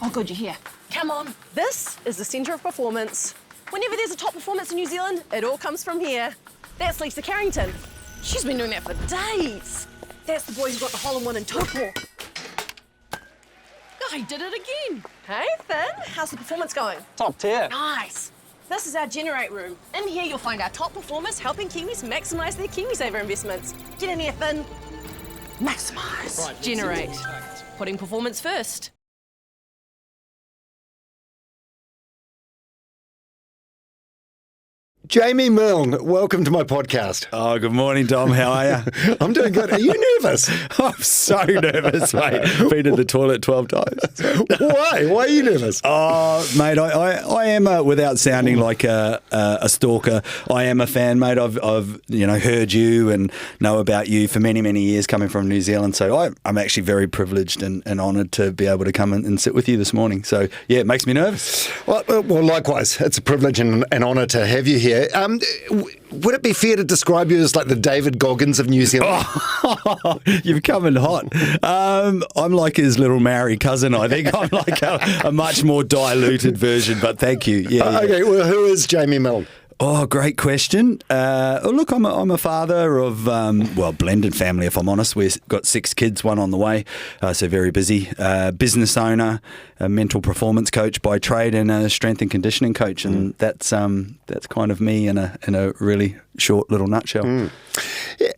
Oh, good, you're here. Come on. This is the centre of performance. Whenever there's a top performance in New Zealand, it all comes from here. That's Lisa Carrington. She's been doing that for days. That's the boy who got the hole-in-one in Tokyo. Oh, he did it again. Hey, Finn, how's the performance going? Top tier. Nice. This is our Generate room. In here, you'll find our top performers helping Kiwis maximise their KiwiSaver investments. Get in here, Finn. Maximise. Right, Generate. Putting performance first. Jamie Milne, welcome to my podcast. Oh, good morning, Dom. How are you? I'm doing good. Are you nervous? I'm so nervous, mate. Been in the toilet 12 times. Why? Why are you nervous? Oh, mate, I am, without sounding like a stalker, I am a fan, mate. I've heard you and know about you for many, many years coming from New Zealand. So I'm actually very privileged and honoured to be able to come and sit with you this morning. So, yeah, it makes me nervous. Well, likewise. It's a privilege and an honour to have you here. Would it be fair to describe you as like the David Goggins of New Zealand? Oh, you've come in hot. I'm like his little Maori cousin, I think. I'm like a much more diluted version, but thank you. Yeah. Okay, well, who is Jamie Milne? Oh, great question. Look, I'm a father of, blended family, if I'm honest. We've got 6 kids, 1 on the way, so very busy. Business owner, a mental performance coach by trade, and a strength and conditioning coach, and that's kind of me in a really short little nutshell. Yeah.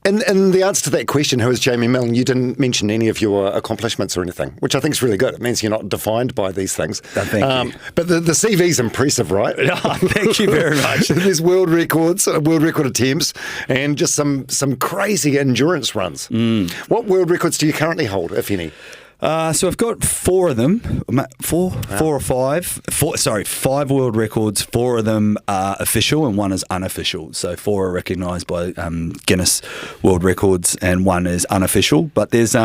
And the answer to that question, who is Jamie Milne, you didn't mention any of your accomplishments or anything, which I think is really good. It means you're not defined by these things. Thank you. But the CV's impressive, right? Oh, thank you very much. There's world records, world record attempts, and just some crazy endurance runs. What world records do you currently hold, if any? So I've got 4 of them, 4 or 5. 5 world records. 4 of them are official and 1 is unofficial. So 4 are recognised by Guinness World Records and 1 is unofficial. But there's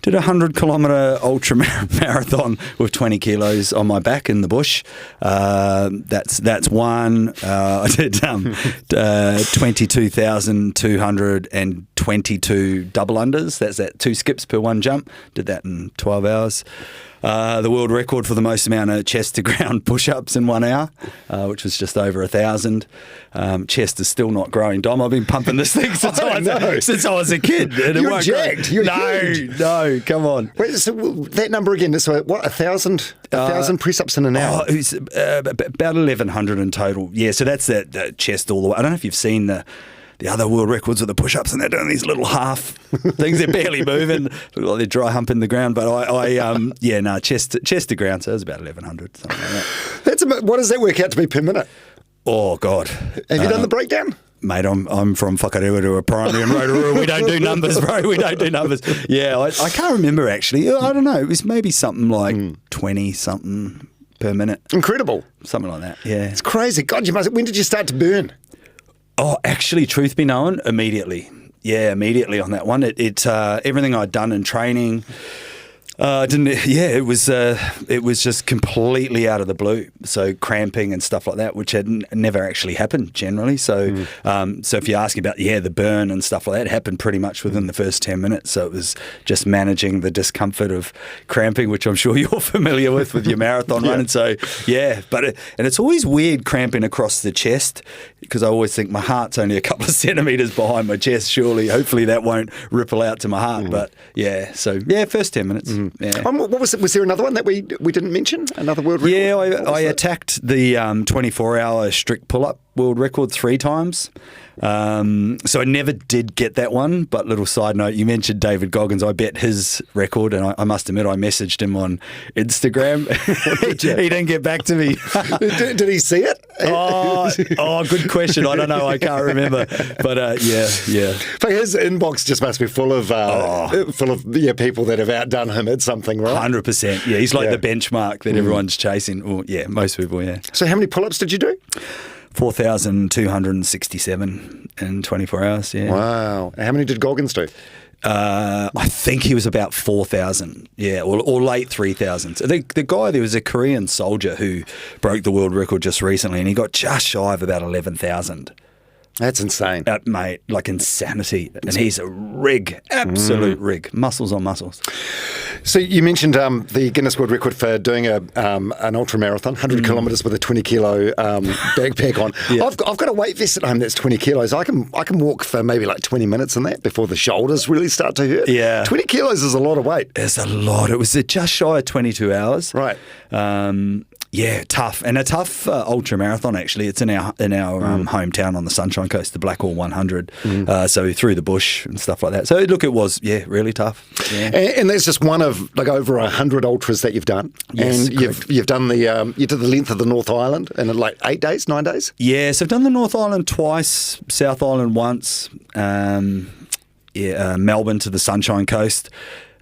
did a 100-kilometre ultramarathon with 20 kilos on my back in the bush. That's 1. I did 22,222 double unders. That's at 2 skips per 1 jump. Did that in 12 hours. The world record for the most amount of chest to ground push-ups in 1 hour, which was just over 1,000. Chest is still not growing, Dom. I've been pumping this thing since I was a kid. And You're jacked. You're huge. No, come on. Wait, so that number again, so what, 1,000 press-ups in an hour? Oh, it's about 1,100 in total. Yeah, so that's that chest all the way. I don't know if you've seen the other world records with the push-ups, and they're doing these little half things. They're barely moving, look like they're dry humping the ground. But chest to ground, so it was about 1,100, something like that. What does that work out to be per minute? Oh God, have you done the breakdown? Mate, I'm from Whakarua primary in Rotorua. We don't do numbers, bro. We don't do numbers. Yeah, I can't remember actually. I don't know. It was maybe something like 20 something per minute. Incredible, something like that. Yeah, it's crazy. God, when did you start to burn? Oh, actually, truth be known, immediately. Yeah, immediately on that one. It everything I'd done in training, it was just completely out of the blue. So cramping and stuff like that, which had never actually happened generally. So, so if you ask about the burn and stuff like that, it happened pretty much within the first 10 minutes. So it was just managing the discomfort of cramping, which I'm sure you're familiar with your marathon running. So and it's always weird cramping across the chest, because I always think my heart's only a couple of centimetres behind my chest. Hopefully that won't ripple out to my heart. But first 10 minutes. Yeah. What was it? Was there another one that we didn't mention? Another world record? Yeah, I attacked the 24-hour strict pull-up world record 3 times. So I never did get that one, but little side note, you mentioned David Goggins. I bet his record, and I must admit I messaged him on Instagram. He didn't get back to me. Did he see it? Oh, good question. I don't know. I can't remember. But yeah. But his inbox just must be full of people that have outdone him at something, right? 100%. Yeah, he's like the benchmark that everyone's chasing. Well, yeah, most people, yeah. So how many pull-ups did you do? 4,267 in 24 hours, yeah. Wow. How many did Goggins do? I think he was about 4,000, or late 3,000s. The guy, there was a Korean soldier who broke the world record just recently, and he got just shy of about 11,000. That's insane. Mate, like insanity. And he's a rig, absolute rig. Muscles on muscles. So you mentioned the Guinness World Record for doing an ultra marathon, 100 kilometres with a 20 kilo backpack on. Yeah. I've got a weight vest at home that's 20 kilos. I can walk for maybe like 20 minutes in that before the shoulders really start to hurt. Yeah. 20 kilos is a lot of weight. It's a lot. It was just shy of 22 hours. Right. Yeah, tough, and a tough ultra marathon. Actually, it's in our hometown on the Sunshine Coast, the Blackall 100. So through the bush and stuff like that. So look, it was really tough. Yeah. And that's just one of like over 100 ultras that you've done. Yes, and you've done you did the length of the North Island in like 8 days, 9 days. Yeah, so I've done the North Island twice, South Island once. Melbourne to the Sunshine Coast.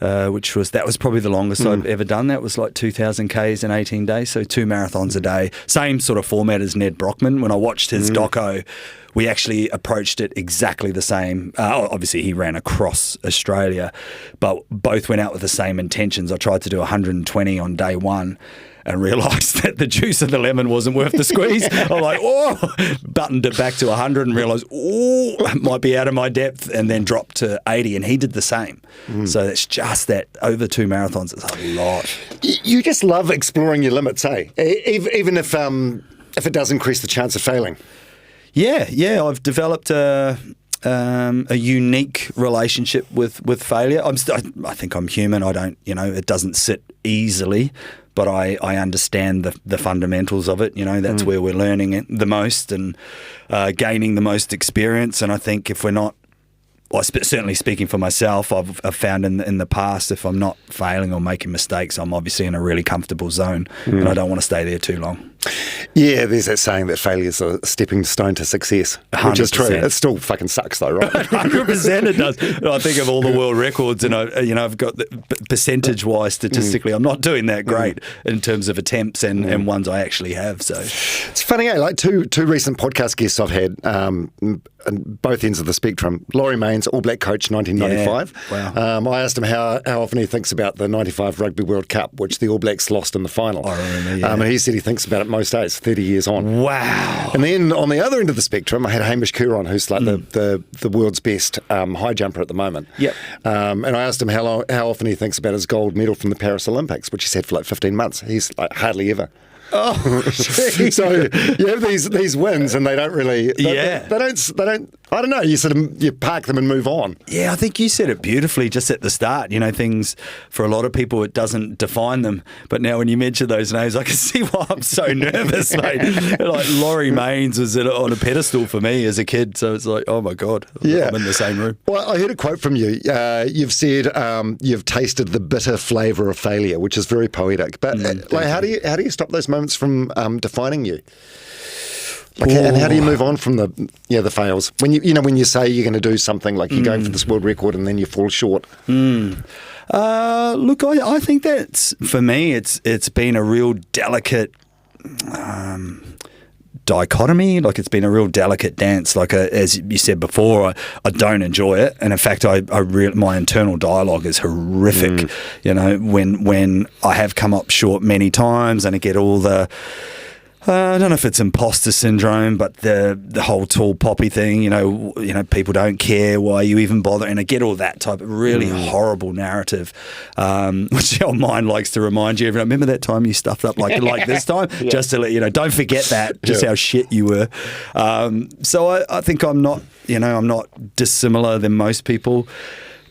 Which was probably the longest I've ever done. That was like 2,000 Ks in 18 days, so 2 marathons a day. Same sort of format as Ned Brockman. When I watched his doco, we actually approached it exactly the same. Obviously, he ran across Australia, but both went out with the same intentions. I tried to do 120 on day one and realised that the juice of the lemon wasn't worth the squeeze. I'm like, buttoned it back to 100 and realised, it might be out of my depth, and then dropped to 80, and he did the same. So it's just that over 2 marathons, it's a lot. You just love exploring your limits, eh? Even if it does increase the chance of failing. Yeah, I've developed a unique relationship with failure. I think I'm human. I don't, it doesn't sit easily, but I understand the fundamentals of it. That's where we're learning it the most and gaining the most experience. And I think if we're not, certainly speaking for myself, I've found in the past, if I'm not failing or making mistakes, I'm obviously in a really comfortable zone, and I don't want to stay there too long. Yeah, there's that saying that failure's a stepping stone to success, 100%. Which is true. It still fucking sucks though, right? 100% it does. I think of all the world records, and I've got percentage-wise, statistically, I'm not doing that great in terms of attempts and ones I actually have. So it's funny, like two recent podcast guests I've had, on both ends of the spectrum. Laurie Mains, All Black coach, 1995. Yeah. Wow. I asked him how often he thinks about the 95 Rugby World Cup, which the All Blacks lost in the final. I remember, yeah. And he said he thinks about it most days, 30 years on. Wow. And then on the other end of the spectrum, I had Hamish Kuron, who's like the world's best high jumper at the moment. Yep. And I asked him how often he thinks about his gold medal from the Paris Olympics, which he's had for like 15 months. He's like hardly ever. Oh, so you have these wins, and they don't really. They don't. I don't know. You sort of you park them and move on. Yeah, I think you said it beautifully just at the start. Things for a lot of people it doesn't define them, but now when you mention those names, I can see why I'm so nervous, mate. Like Laurie Mains was on a pedestal for me as a kid, so it's like, oh my god, I'm in the same room. Well, I heard a quote from you. You've said you've tasted the bitter flavour of failure, which is very poetic. But how do you stop those moments from defining you? And how do you move on from the fails? When you say you're going to do something, like you're going for this world record and then you fall short. Look, I think that's, for me, it's been a real delicate dichotomy. Like, it's been a real delicate dance. Like, as you said before, I don't enjoy it, and in fact, my internal dialogue is horrific. When I have come up short many times, and I get all the I don't know if it's imposter syndrome, but the whole tall poppy thing, people don't care, why you even bother, and I get all that type of really horrible narrative, which your mind likes to remind you. Remember that time you stuffed up like this time? Yeah. Just to let you know, don't forget that, just how shit you were. So I think I'm not dissimilar than most people.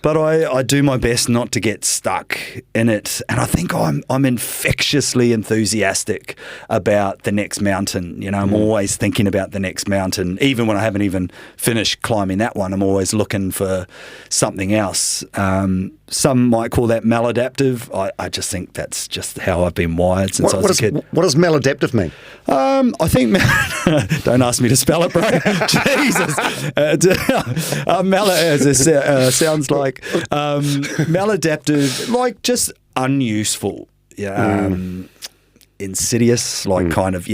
But I do my best not to get stuck in it. And I think I'm infectiously enthusiastic about the next mountain. I'm always thinking about the next mountain. Even when I haven't even finished climbing that one, I'm always looking for something else. Some might call that maladaptive. I just think that's just how I've been wired since I was a kid. What does maladaptive mean? I think... Don't ask me to spell it, bro. Jesus. Sounds like maladaptive, like just unuseful, insidious, like kind of,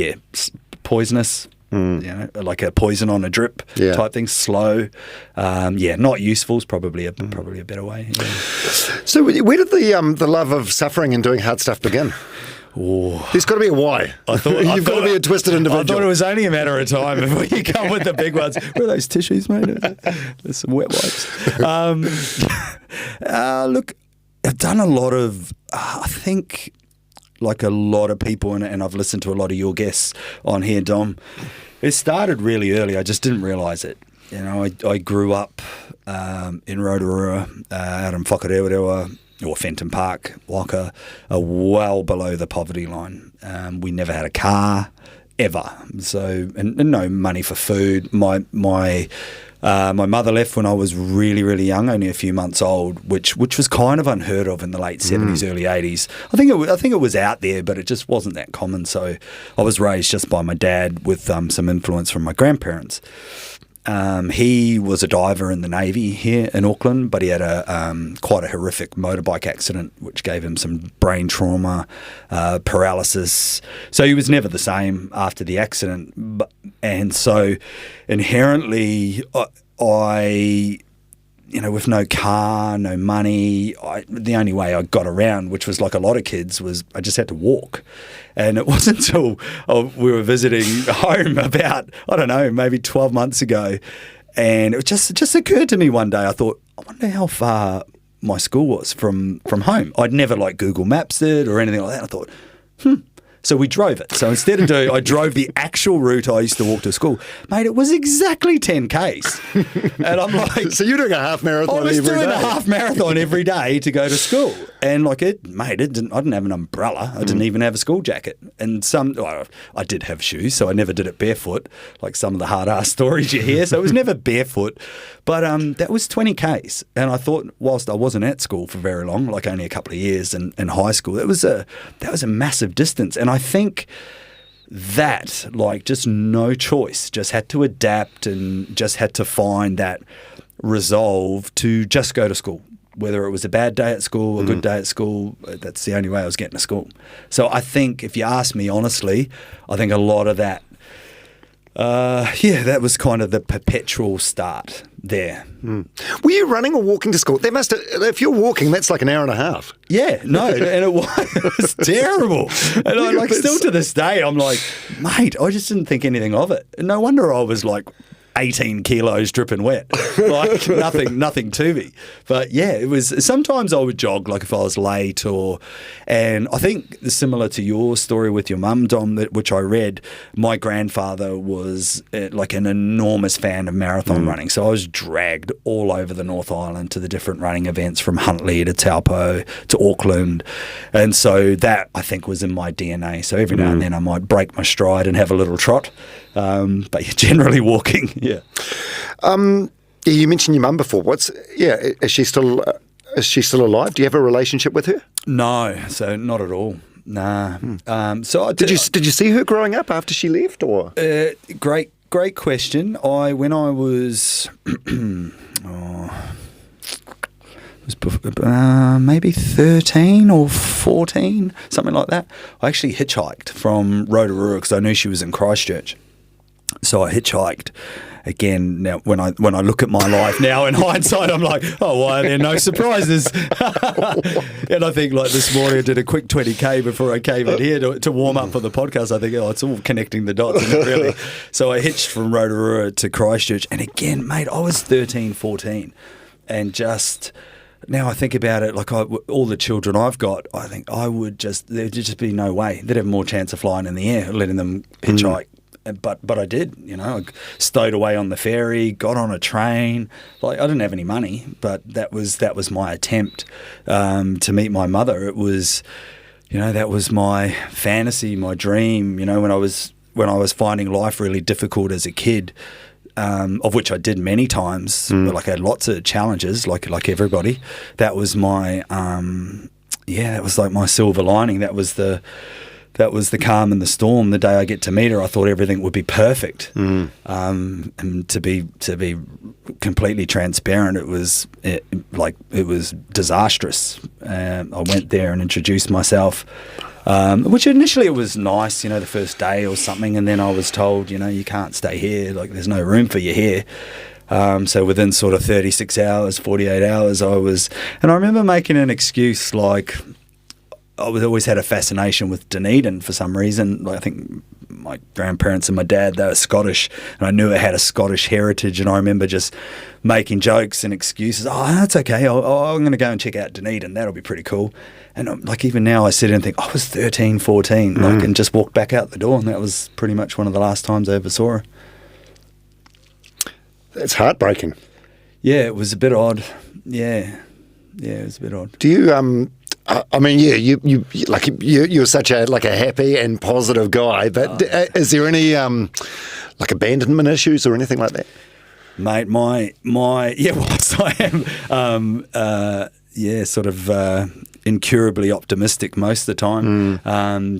poisonous. Like a poison on a drip type thing. Slow, not useful is probably a better way. Yeah. So where did the love of suffering and doing hard stuff begin? Oh. There's got to be a why. You've got to be a twisted individual. I thought it was only a matter of time before you come with the big ones. Where are those tissues, mate? There's some wet wipes. Look, I've done a lot of, I think, like a lot of people, and I've listened to a lot of your guests on here, Dom. It started really early. I just didn't realise it. You know, I grew up in Rotorua, out in Whakarewarewa, or Fenton Park, Waka, well below the poverty line. We never had a car, ever. So, and no money for food. My mother left when I was really, really young, only a few months old, which was kind of unheard of in the late 70s, early 80s. I think it was out there, but it just wasn't that common. So I was raised just by my dad with some influence from my grandparents. He was a diver in the Navy here in Auckland, but he had quite a horrific motorbike accident, which gave him some brain trauma, paralysis. So he was never the same after the accident. And so inherently, I with no car, no money, the only way I got around, which was like a lot of kids, was I just had to walk. And it wasn't until we were visiting home about, I don't know, maybe 12 months ago, and it just occurred to me one day, I thought, I wonder how far my school was from home. I'd never like Google Maps it or anything like that. I thought, So we drove it. So instead of doing, I drove the actual route I used to walk to school. Mate, it was exactly 10 Ks. And I'm like... So you're doing a half marathon every day? I was doing a half marathon every day to go to school. And like I didn't have an umbrella. I didn't even have a school jacket. And I did have shoes, so I never did it barefoot, like some of the hard-ass stories you hear. So it was never barefoot. But that was 20 Ks. And I thought, whilst I wasn't at school for very long, like only a couple of years in high school, that was a massive distance. And I think that, like, just no choice, just had to adapt and just had to find that resolve to just go to school. Whether it was a bad day at school, a good day at school, that's the only way I was getting to school. So I think, if you ask me honestly, I think a lot of that, that was kind of the perpetual start there. Were you running or walking to school? They must have, if you're walking, that's like an hour and a half. Yeah, no, and it was terrible. And I still to this day, I'm like, mate, I just didn't think anything of it. No wonder I was like 18 kilos dripping wet, like nothing to me. But yeah, it was, sometimes I would jog, like if I was late and I think similar to your story with your mum, Dom, which I read, my grandfather was like an enormous fan of marathon running. So I was dragged all over the North Island to the different running events, from Huntly to Taupo to Auckland. And so that, I think, was in my DNA. So every now and then I might break my stride and have a little trot. But you're generally walking, yeah. You mentioned your mum before. Is she still alive? Do you have a relationship with her? No, so not at all. Nah. So did you see her growing up after she left, or? Great question. When I was maybe 13 or 14, something like that. I actually hitchhiked from Rotorua because I knew she was in Christchurch. So I hitchhiked. Again, now when I look at my life now in hindsight, I'm like, oh, why are there no surprises? And I think, like, this morning I did a quick 20K before I came in here to warm up for the podcast. I think, it's all connecting the dots, isn't it, really? So I hitched from Rotorua to Christchurch. And again, mate, I was 13, 14. And just... Now I think about it, like all the children I've got, I think there'd just be no way. They'd have more chance of flying in the air, letting them hitchhike. But I did, I stowed away on the ferry, got on a train. Like, I didn't have any money, but that was my attempt to meet my mother. It was, that was my fantasy, my dream. When I was finding life really difficult as a kid. Of which I did many times, but like I had lots of challenges, like everybody. That was my, that was like my silver lining. That was the calm in the storm. The day I get to meet her, I thought everything would be perfect. And to be completely transparent, it was disastrous. I went there and introduced myself. Which initially it was nice, the first day or something, and then I was told, you can't stay here, like there's no room for you here. So within sort of 36 hours, 48 hours, and I remember making an excuse, like I always had a fascination with Dunedin for some reason. Like, I think my grandparents and my dad, they were Scottish, and I knew it had a Scottish heritage, and I remember just making jokes and excuses. Oh, that's okay. I'm going to go and check out Dunedin. That'll be pretty cool. And like even now I sit and think, I was 13, 14, like, and just walked back out the door, and that was pretty much one of the last times I ever saw her. It's heartbreaking. Yeah, it was a bit odd. Yeah, it was a bit odd. Do you I mean, yeah, you're such a happy and positive guy, but is there any like abandonment issues or anything like that? Mate, my whilst I am sort of incurably optimistic most of the time.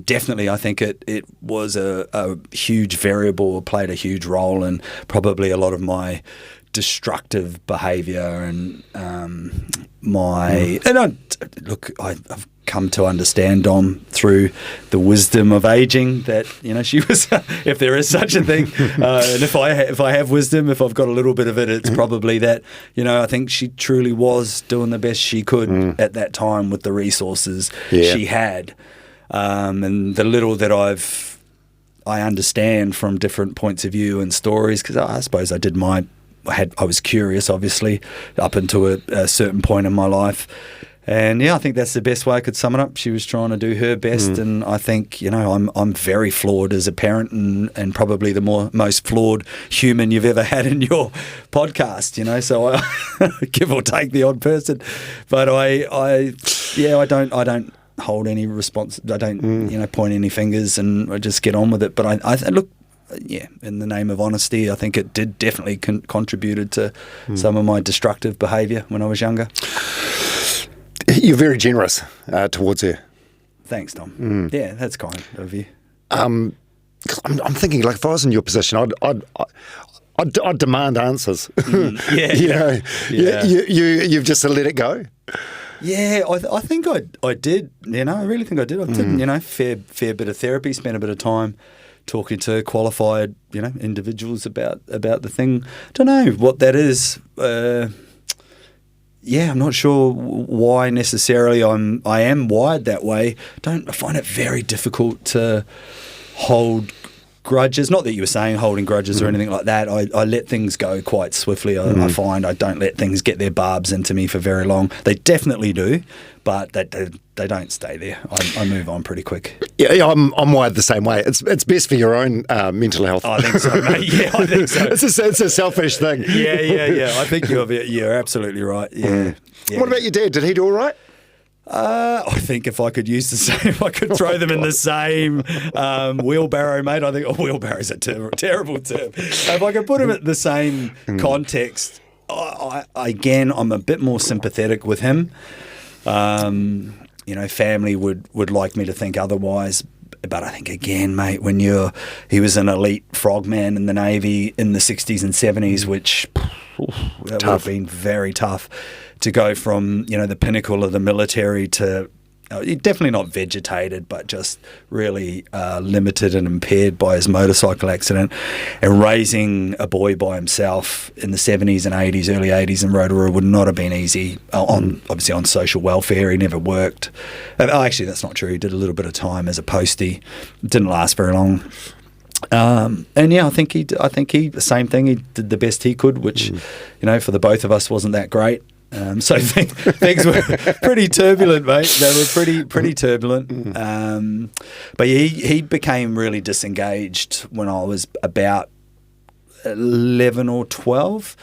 Definitely, I think it was a huge variable, played a huge role in probably a lot of my destructive behaviour and I've come to understand Dom through the wisdom of aging that she was, if there is such a thing, and if I have wisdom, if I've got a little bit of it, it's probably that I think she truly was doing the best she could at that time with the resources she had, and the little that I understand from different points of view and stories, because I suppose I was curious, obviously, up until a certain point in my life. And I think that's the best way I could sum it up. She was trying to do her best, and I think I'm very flawed as a parent, and probably the most flawed human you've ever had in your podcast. So I give or take the odd person, but I don't hold any response. I don't point any fingers, and I just get on with it. But I look. Yeah, in the name of honesty, I think it did definitely contributed to some of my destructive behaviour when I was younger. You're very generous towards her. Thanks, Tom. Yeah, that's kind of you. I'm thinking, like, if I was in your position, I'd demand answers. You've just let it go. Yeah, I think I did. I really think I did. I did. Fair bit of therapy. Spent a bit of time talking to qualified, individuals about the thing. Don't know what that is. I'm not sure why necessarily I am wired that way. I find it very difficult to hold grudges. Not that you were saying holding grudges or anything like that. I let things go quite swiftly. I find I don't let things get their barbs into me for very long. They definitely do, but they don't stay there. I move on pretty quick. Yeah, I'm wired the same way. It's best for your own mental health. I think so, mate. Yeah, I think so. It's a selfish thing. Yeah. I think you're absolutely right. Yeah. What about your dad? Did he do all right? I think if I could use the same, if I could throw them in the same wheelbarrow, mate. I think wheelbarrow's a terrible term. If I could put them at the same context, I'm a bit more sympathetic with him. Family would like me to think otherwise, but I think again, mate, he was an elite frogman in the Navy in the 60s and 70s, which that would have been very tough to go from the pinnacle of the military to definitely not vegetated, but just really limited and impaired by his motorcycle accident, and raising a boy by himself in the 70s and 80s, early 80s in Rotorua would not have been easy. Obviously on social welfare, he never worked. Actually, that's not true. He did a little bit of time as a postie. It didn't last very long. I think he the same thing. He did the best he could, which for the both of us wasn't that great. So things were pretty turbulent, mate. They were pretty turbulent. But he became really disengaged when I was about 11 or 12.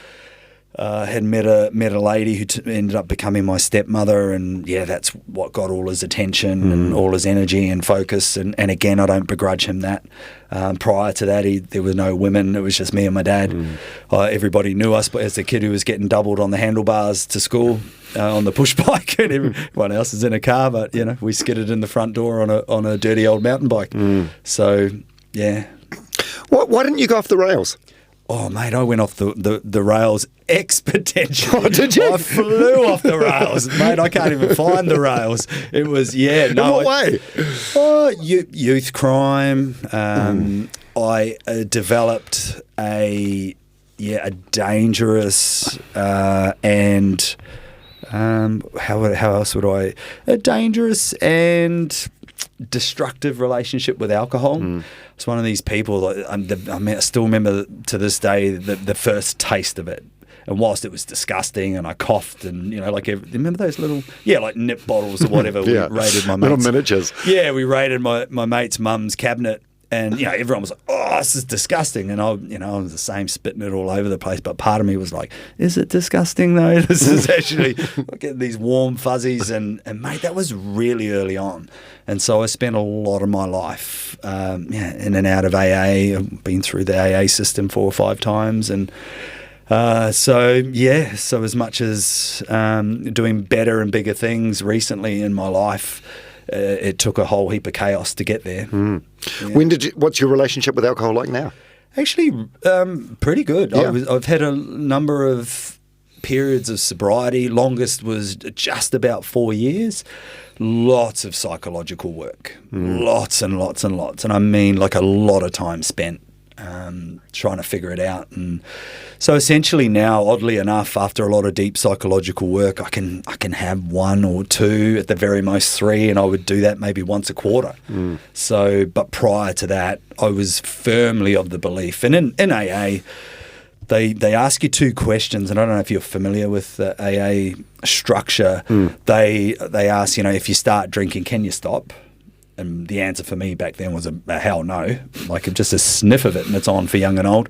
Had met a lady who ended up becoming my stepmother, and that's what got all his attention and all his energy and focus. And again, I don't begrudge him that. Prior to that, there were no women. It was just me and my dad. Everybody knew us, but as the kid who was getting doubled on the handlebars to school on the push bike, and everyone else is in a car. But we skidded in the front door on a dirty old mountain bike. So Why didn't you go off the rails? Oh, mate, I went off the rails exponentially. Oh, did you? I flew off the rails. Mate, I can't even find the rails. It was, In what way? Youth crime. I developed a dangerous and how else would I? A dangerous and destructive relationship with alcohol. It's one of these people that I still remember to this day the first taste of it. And whilst it was disgusting and I coughed and, remember those little, like nip bottles or whatever, we raided my mate's. Little miniatures. Yeah, we raided my mate's mum's cabinet. And, everyone was like, oh, this is disgusting. And I was the same, spitting it all over the place. But part of me was like, is it disgusting though? This is actually getting these warm fuzzies. And mate, that was really early on. And so I spent a lot of my life, in and out of AA. I've been through the AA system 4 or 5 times. And so as much as doing better and bigger things recently in my life, it took a whole heap of chaos to get there. Yeah. What's your relationship with alcohol like now? Actually, pretty good. Yeah. I've had a number of periods of sobriety. Longest was just about 4 years. Lots of psychological work. Lots and lots and lots. And I mean like a lot of time spent trying to figure it out. And so essentially now, oddly enough, after a lot of deep psychological work, I can have 1 or 2, at the very most 3, and I would do that maybe once a quarter. So, but prior to that, I was firmly of the belief, and in AA, they ask you 2 questions, and I don't know if you're familiar with the AA structure. They ask, if you start drinking, can you stop? And the answer for me back then was a hell no, like just a sniff of it, and it's on for young and old.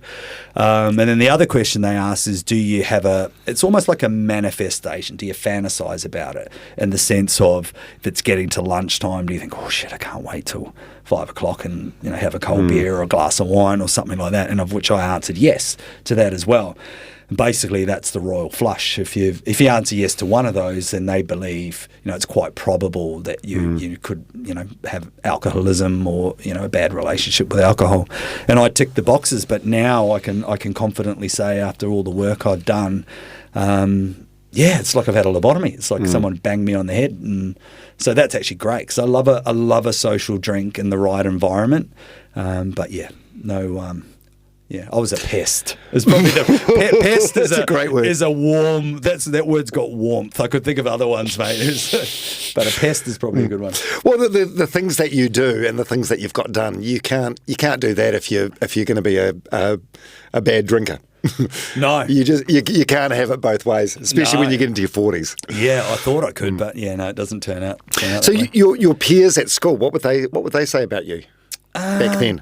And then the other question they ask is, do you have it's almost like a manifestation. Do you fantasize about it in the sense of, if it's getting to lunchtime, do you think, oh shit, I can't wait till 5 o'clock and have a cold beer or a glass of wine or something like that? And of which I answered yes to that as well. Basically, that's the royal flush. If you answer yes to one of those, then they believe it's quite probable that you could have alcoholism or a bad relationship with alcohol. And I ticked the boxes, but now I can confidently say, after all the work I've done, it's like I've had a lobotomy. It's like someone banged me on the head, and so that's actually great because I love a social drink in the right environment. Yeah, I was a pest. It's probably pest is a great word. Is a warm. That word's got warmth. I could think of other ones, mate. But a pest is probably a good one. Well, the things that you do and the things that you've got done, you can't do that if you're going to be a bad drinker. No, you can't have it both ways, especially when you get into your 40s. Yeah, I thought I could, but it doesn't turn out. So your peers at school, what would they say about you back then?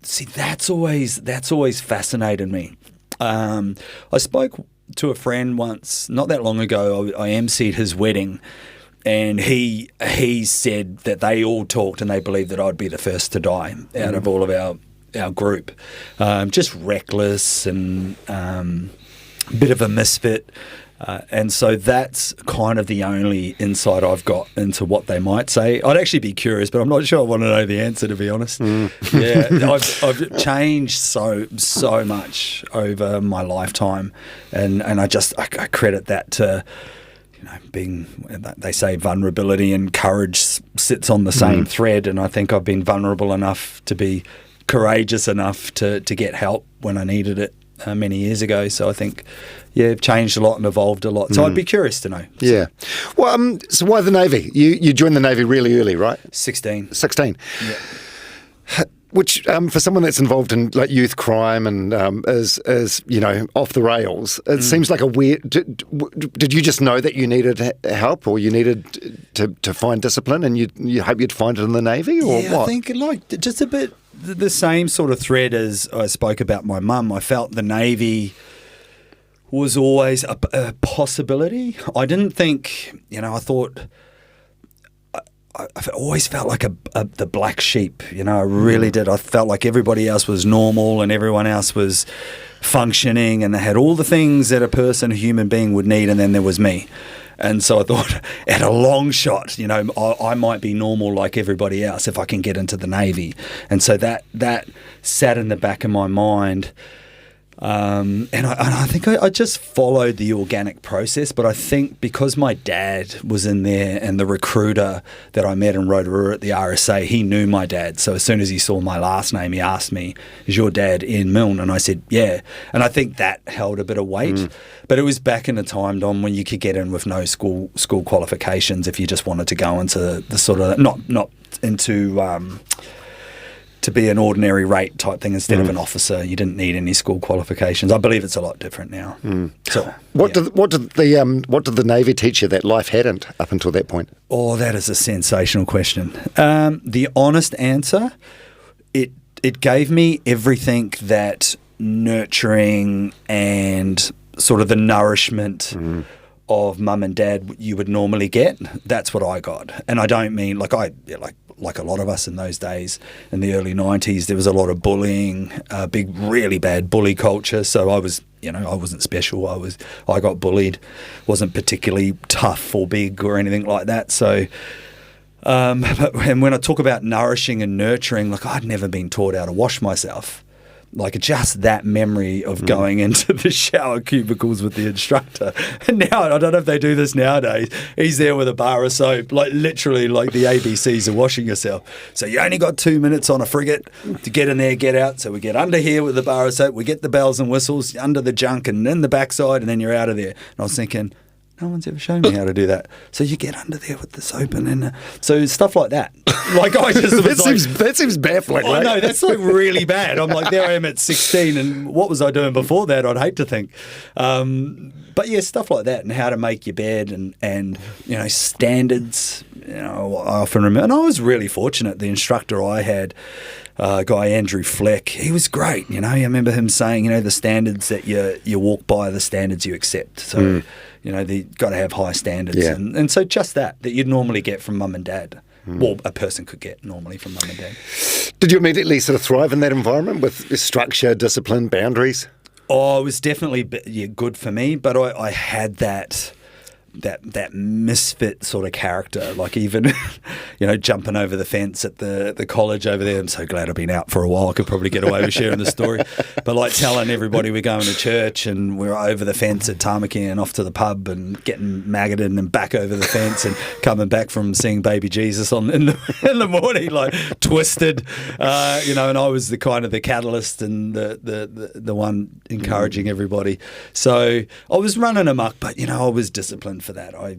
See, that's always fascinated me. I spoke to a friend once, not that long ago. I emceed his wedding, and he said that they all talked and they believed that I'd be the first to die out of all of our group. Just reckless and a bit of a misfit. And so that's kind of the only insight I've got into what they might say. I'd actually be curious, but I'm not sure I want to know the answer, to be honest. Yeah, I've changed so much over my lifetime, and I credit that to being, they say vulnerability and courage sits on the same thread, and I think I've been vulnerable enough to be courageous enough to get help when I needed it many years ago. So I think, changed a lot and evolved a lot. So I'd be curious to know. Yeah. Well, so why the Navy? You joined the Navy really early, right? 16. Yeah. Which, for someone that's involved in like youth crime and is off the rails, it seems like a weird. Did you just know that you needed help, or you needed to find discipline, and you hope you'd find it in the Navy, or what? I think just a bit the same sort of thread as I spoke about my mum. I felt the Navy was always a possibility. I didn't think, I thought. I always felt like the black sheep, I really did. I felt like everybody else was normal and everyone else was functioning and they had all the things that a human being would need, and then there was me. And so I thought, at a long shot, I might be normal like everybody else if I can get into the Navy. And so that sat in the back of my mind. And I think I just followed the organic process, but I think because my dad was in there and the recruiter that I met in Rotorua at the RSA, he knew my dad. So as soon as he saw my last name, he asked me, "Is your dad Ian Milne?" And I said, "Yeah." And I think that held a bit of weight. But it was back in a time, Dom, when you could get in with no school qualifications if you just wanted to go into the sort of not to be an ordinary rate type thing instead of an officer. You didn't need any school qualifications. I believe it's a lot different now. So, What did the Navy teach you that life hadn't up until that point? Oh, that is a sensational question. The honest answer, it gave me everything that nurturing and sort of the nourishment of mum and dad you would normally get. That's what I got. And I don't mean like a lot of us in those days in the early 90s, there was a lot of bullying, big, really bad bully culture. So I wasn't special. I got bullied, wasn't particularly tough or big or anything like that. So, and when I talk about nourishing and nurturing, like I'd never been taught how to wash myself. Like just that memory of going into the shower cubicles with the instructor. And now, I don't know if they do this nowadays, he's there with a bar of soap, like literally like the ABCs of washing yourself. So you only got 2 minutes on a frigate to get in there, get out. So we get under here with the bar of soap, we get the bells and whistles under the junk and then the backside, and then you're out of there. And I was thinking, no one's ever shown me how to do that. So you get under there with the soap and then... so stuff like that. Like I just was that seems baffling. Oh, no, that's like really bad. I'm like, there I am at 16 and what was I doing before that? I'd hate to think. But yeah, stuff like that and how to make your bed and standards. I often remember... and I was really fortunate. The instructor I had... guy Andrew Fleck, he was great. I remember him saying, the standards that you walk by are the standards you accept. So, they got to have high standards. Yeah. And so just that you'd normally get from mum and dad. Well, a person could get normally from mum and dad. Did you immediately sort of thrive in that environment with structure, discipline, boundaries? Oh, it was definitely good for me, but I had that misfit sort of character, like even jumping over the fence at the college over there. I'm so glad I've been out for a while. I could probably get away with sharing the story, but like telling everybody we're going to church and we're over the fence at Tamaki and off to the pub and getting maggoted and back over the fence and coming back from seeing baby Jesus in the morning like twisted, and I was the kind of the catalyst and the one encouraging everybody. So I was running amok, but I was disciplined for that. I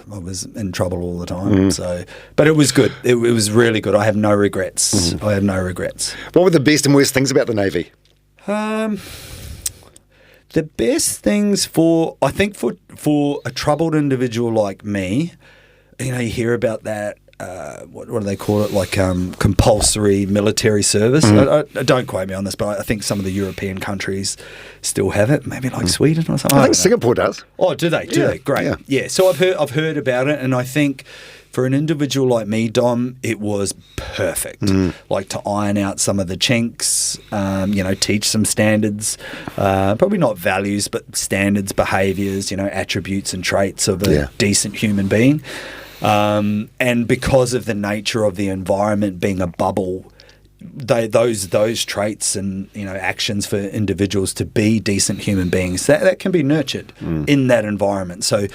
was in trouble all the time. So, but it was good. It was really good. I have no regrets. I have no regrets. What were the best and worst things about the Navy? The best things for a troubled individual like me, you hear about that. What do they call it? Like compulsory military service. I don't quote me on this, but I think some of the European countries still have it. Maybe like Sweden or something. I think Singapore does. Oh, do they? Do they? Great. Yeah. So I've heard about it, and I think for an individual like me, Dom, it was perfect. Like to iron out some of the chinks, teach some standards, probably not values, but standards, behaviours, attributes and traits of a decent human being. And because of the nature of the environment being a bubble, those traits and actions for individuals to be decent human beings that can be nurtured in that environment. So,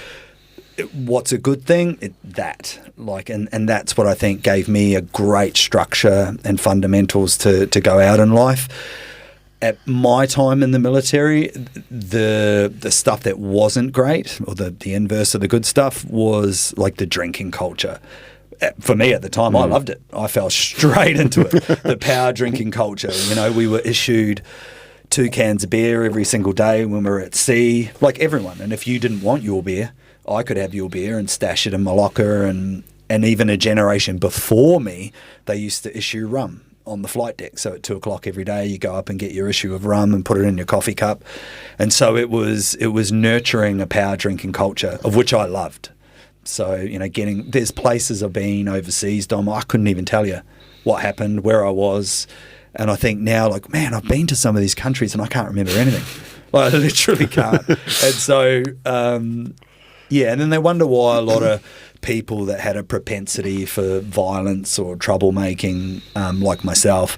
what's a good thing? And that's what I think gave me a great structure and fundamentals to go out in life. At my time in the military, the stuff that wasn't great, or the inverse of the good stuff, was like the drinking culture. For me at the time, I loved it. I fell straight into it. The power drinking culture. We were issued 2 cans of beer every single day when we were at sea, like everyone. And if you didn't want your beer, I could have your beer and stash it in my locker. And even a generation before me, they used to issue rum on the flight deck. So at 2:00 every day, you go up and get your issue of rum and put it in your coffee cup. And so it was nurturing a power drinking culture, of which I loved. So, there's places I've been overseas, Dom, I couldn't even tell you what happened, where I was. And I think now, like, man, I've been to some of these countries and I can't remember anything. Like, I literally can't. And so, and then they wonder why a lot of people that had a propensity for violence or troublemaking, like myself,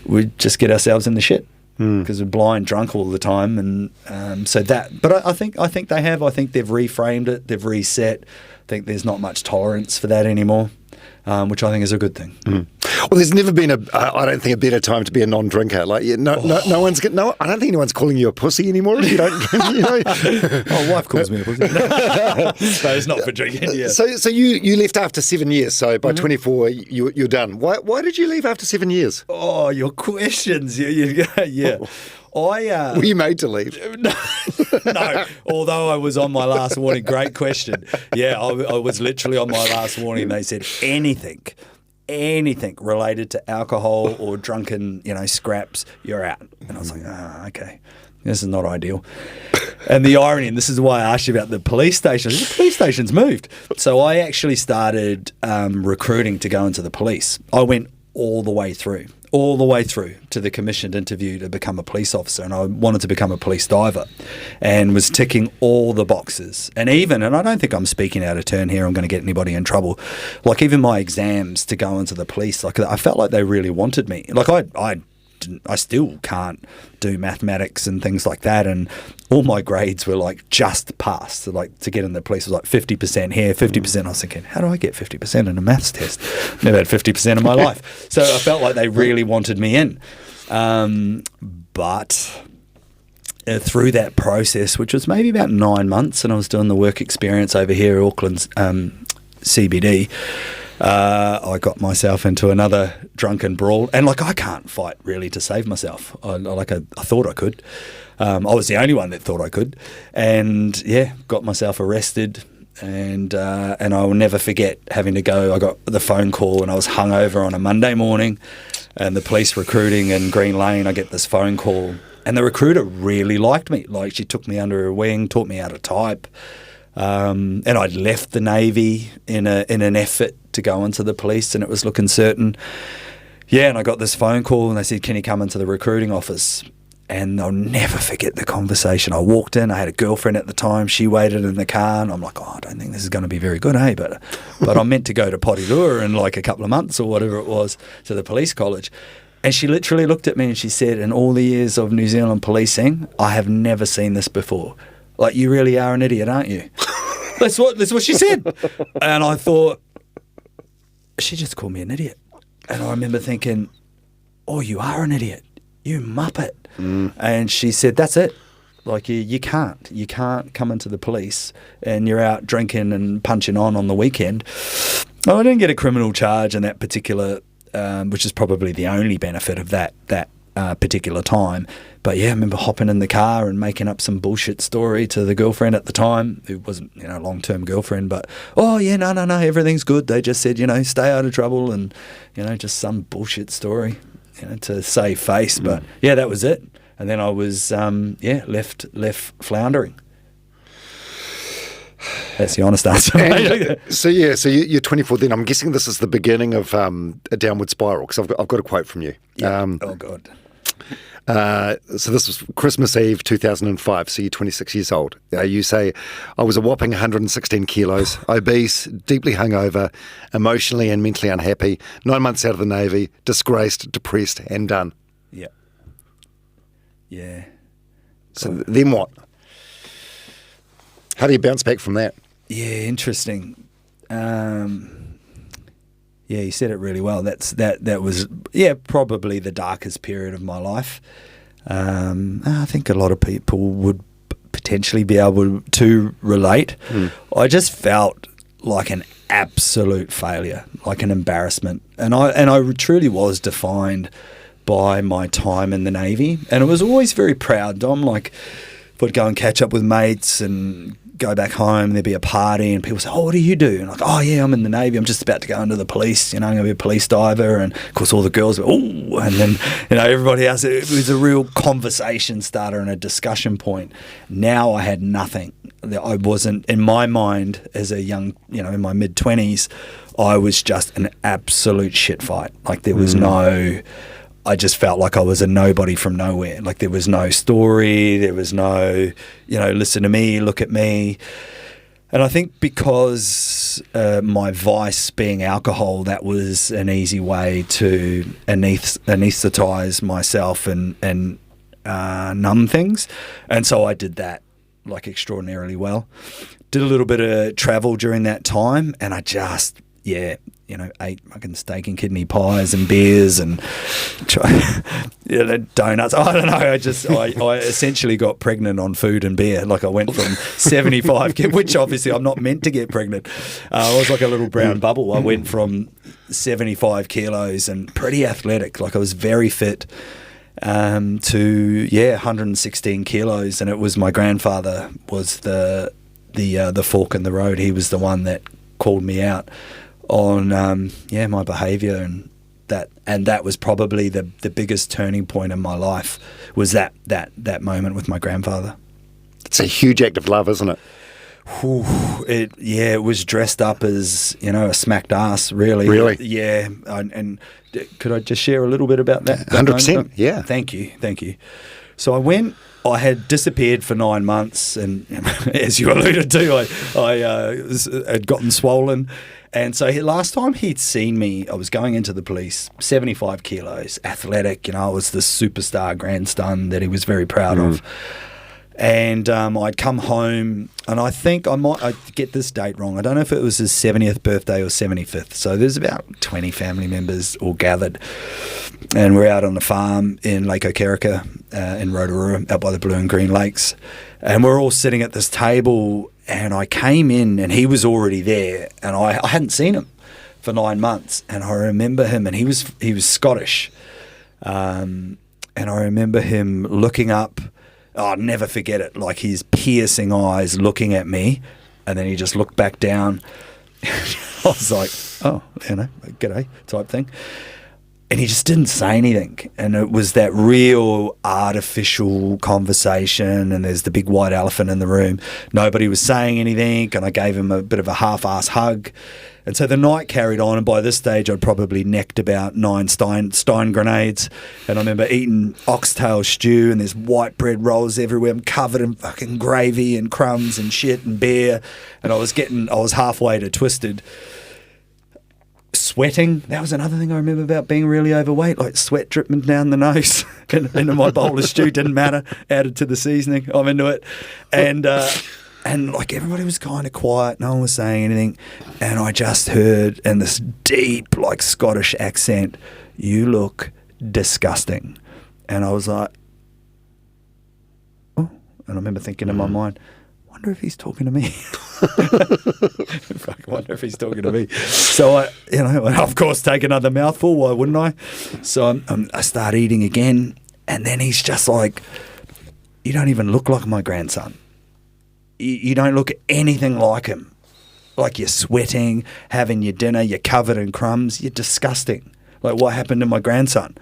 would just get ourselves in the shit because we're blind drunk all the time. And so that, but I think they have. I think they've reframed it. They've reset. I think there's not much tolerance for that anymore, which I think is a good thing. Well, there's never been I don't think, a better time to be a non-drinker. Like, no one's I don't think anyone's calling you a pussy anymore if you don't drink. You know? My wife calls me a pussy. No, it's not for drinking. Yeah. So you left after 7 years. So by 24, you're done. Why did you leave after 7 years? Oh, your questions. Yeah. Were you made to leave? No, although I was on my last warning. Great question. Yeah, I was literally on my last warning. They said anything related to alcohol or drunken, scraps, you're out. And I was like, okay, this is not ideal. And the irony, and this is why I asked you about the police stations. The police stations moved. So I actually started recruiting to go into the police. I went all the way through to the commissioned interview to become a police officer, and I wanted to become a police diver and was ticking all the boxes. And I don't think I'm speaking out of turn here, I'm going to get anybody in trouble, like even my exams to go into the police, like I felt like they really wanted me. Like I still can't do mathematics and things like that, and all my grades were like just passed. So like to get in the police was like 50% here, 50%. I was thinking, how do I get 50% in a maths test? Never had 50% in my life. So I felt like they really wanted me in. But through that process, which was maybe about 9 months, and I was doing the work experience over here at Auckland's CBD, I got myself into another drunken brawl, and I can't fight really to save myself. I thought I could. I was the only one that thought I could, and got myself arrested. And I will never forget having to go. I got the phone call, and I was hungover on a Monday morning, and the police recruiting in Green Lane. I get this phone call, and the recruiter really liked me. Like, she took me under her wing, taught me how to type. And I'd left the Navy in an effort to go into the police, and it was looking certain. Yeah, and I got this phone call, and they said, can you come into the recruiting office? And I'll never forget the conversation. I walked in, I had a girlfriend at the time, she waited in the car, and I'm like, I don't think this is going to be very good, hey? But I'm meant to go to Rotorua in like a couple of months or whatever it was, to the police college. And she literally looked at me and she said, in all the years of New Zealand policing, I have never seen this before. Like, you really are an idiot, aren't you? That's what she said. And I thought, she just called me an idiot. And I remember thinking, oh, you are an idiot, you muppet. And she said, that's it. Like, you can't come into the police and you're out drinking and punching on the weekend. Well, I didn't get a criminal charge in that particular, which is probably the only benefit of that particular time. But yeah, I remember hopping in the car and making up some bullshit story to the girlfriend at the time, who wasn't, a long-term girlfriend, but, oh yeah, no, everything's good. They just said, stay out of trouble, and, just some bullshit story, to save face. But yeah, that was it. And then I was, left floundering. That's the honest answer. So you're 24 then. I'm guessing this is the beginning of a downward spiral, because I've got a quote from you. Yeah. Oh God. So this was Christmas Eve 2005, so you're 26 years old. You say, I was a whopping 116 kilos, obese, deeply hungover, emotionally and mentally unhappy, 9 months out of the Navy, disgraced, depressed, and done. Yeah. Yeah. So then what? How do you bounce back from that? Yeah, interesting. Yeah, you said it really well. That was probably the darkest period of my life. I think a lot of people would potentially be able to relate. I just felt like an absolute failure, like an embarrassment, and I truly was defined by my time in the Navy, and it was always very proud, Dom. Like, if I'd go and catch up with mates and go back home, there'd be a party, and people say, oh, what do you do? And like, oh yeah, I'm in the Navy, I'm just about to go into the police, I'm going to be a police diver. And of course all the girls were, oh, and then everybody else, it was a real conversation starter and a discussion point. Now I had nothing. I wasn't, in my mind as a young, in my mid-20s, I was just an absolute shit fight. Like, there was I just felt like I was a nobody from nowhere. Like, there was no story, there was no, listen to me, look at me. And I think because my vice being alcohol, that was an easy way to anesthetize myself and numb things. And so I did that, like, extraordinarily well. Did a little bit of travel during that time, and I just, ate fucking steak and kidney pies and beers and donuts. I don't know. I essentially got pregnant on food and beer. Like I went from 75, which obviously I'm not meant to get pregnant. I was like a little brown bubble. I went from 75 kilos and pretty athletic. Like I was very fit to 116 kilos, and it was my grandfather was the fork in the road. He was the one that called me out on my behaviour, and that was probably the biggest turning point in my life, was that moment with my grandfather. It's a huge act of love, isn't it? It was dressed up as a smacked ass, really. Really? Yeah. And could I just share a little bit about that? 100%. Yeah. Thank you. So I had disappeared for 9 months, and as you alluded to, I had gotten swollen. And so last time he'd seen me, I was going into the police, 75 kilos, athletic. I was the superstar grandson that he was very proud of. And I'd come home, and I think I get this date wrong. I don't know if it was his 70th birthday or 75th. So there's about 20 family members all gathered, and we're out on the farm in Lake Okereke in Rotorua, out by the Blue and Green Lakes. And we're all sitting at this table, and I came in, and he was already there, and I hadn't seen him for 9 months. And I remember him, and he was Scottish, and I remember him looking up. I'll never forget it, like his piercing eyes looking at me, and then he just looked back down. I was like, g'day type thing. And he just didn't say anything. And it was that real artificial conversation, and there's the big white elephant in the room. Nobody was saying anything, and I gave him a bit of a half-ass hug. And so the night carried on, and by this stage I'd probably necked about 9 Stein grenades. And I remember eating oxtail stew, and there's white bread rolls everywhere. I'm covered in fucking gravy and crumbs and shit and beer. And I was halfway to twisted. Sweating, that was another thing I remember about being really overweight, like sweat dripping down the nose into my bowl of stew. Didn't matter, added to the seasoning, I'm into it. And like everybody was kind of quiet, no one was saying anything, and I just heard in this deep like Scottish accent, "You look disgusting." And I was like, oh, and I remember thinking in my mind, wonder if he's talking to me. I wonder if he's talking to me. So I, of course, take another mouthful. Why wouldn't I? So I start eating again, and then he's just like, "You don't even look like my grandson. You don't look anything like him. Like you're sweating, having your dinner, you're covered in crumbs. You're disgusting. Like what happened to my grandson?"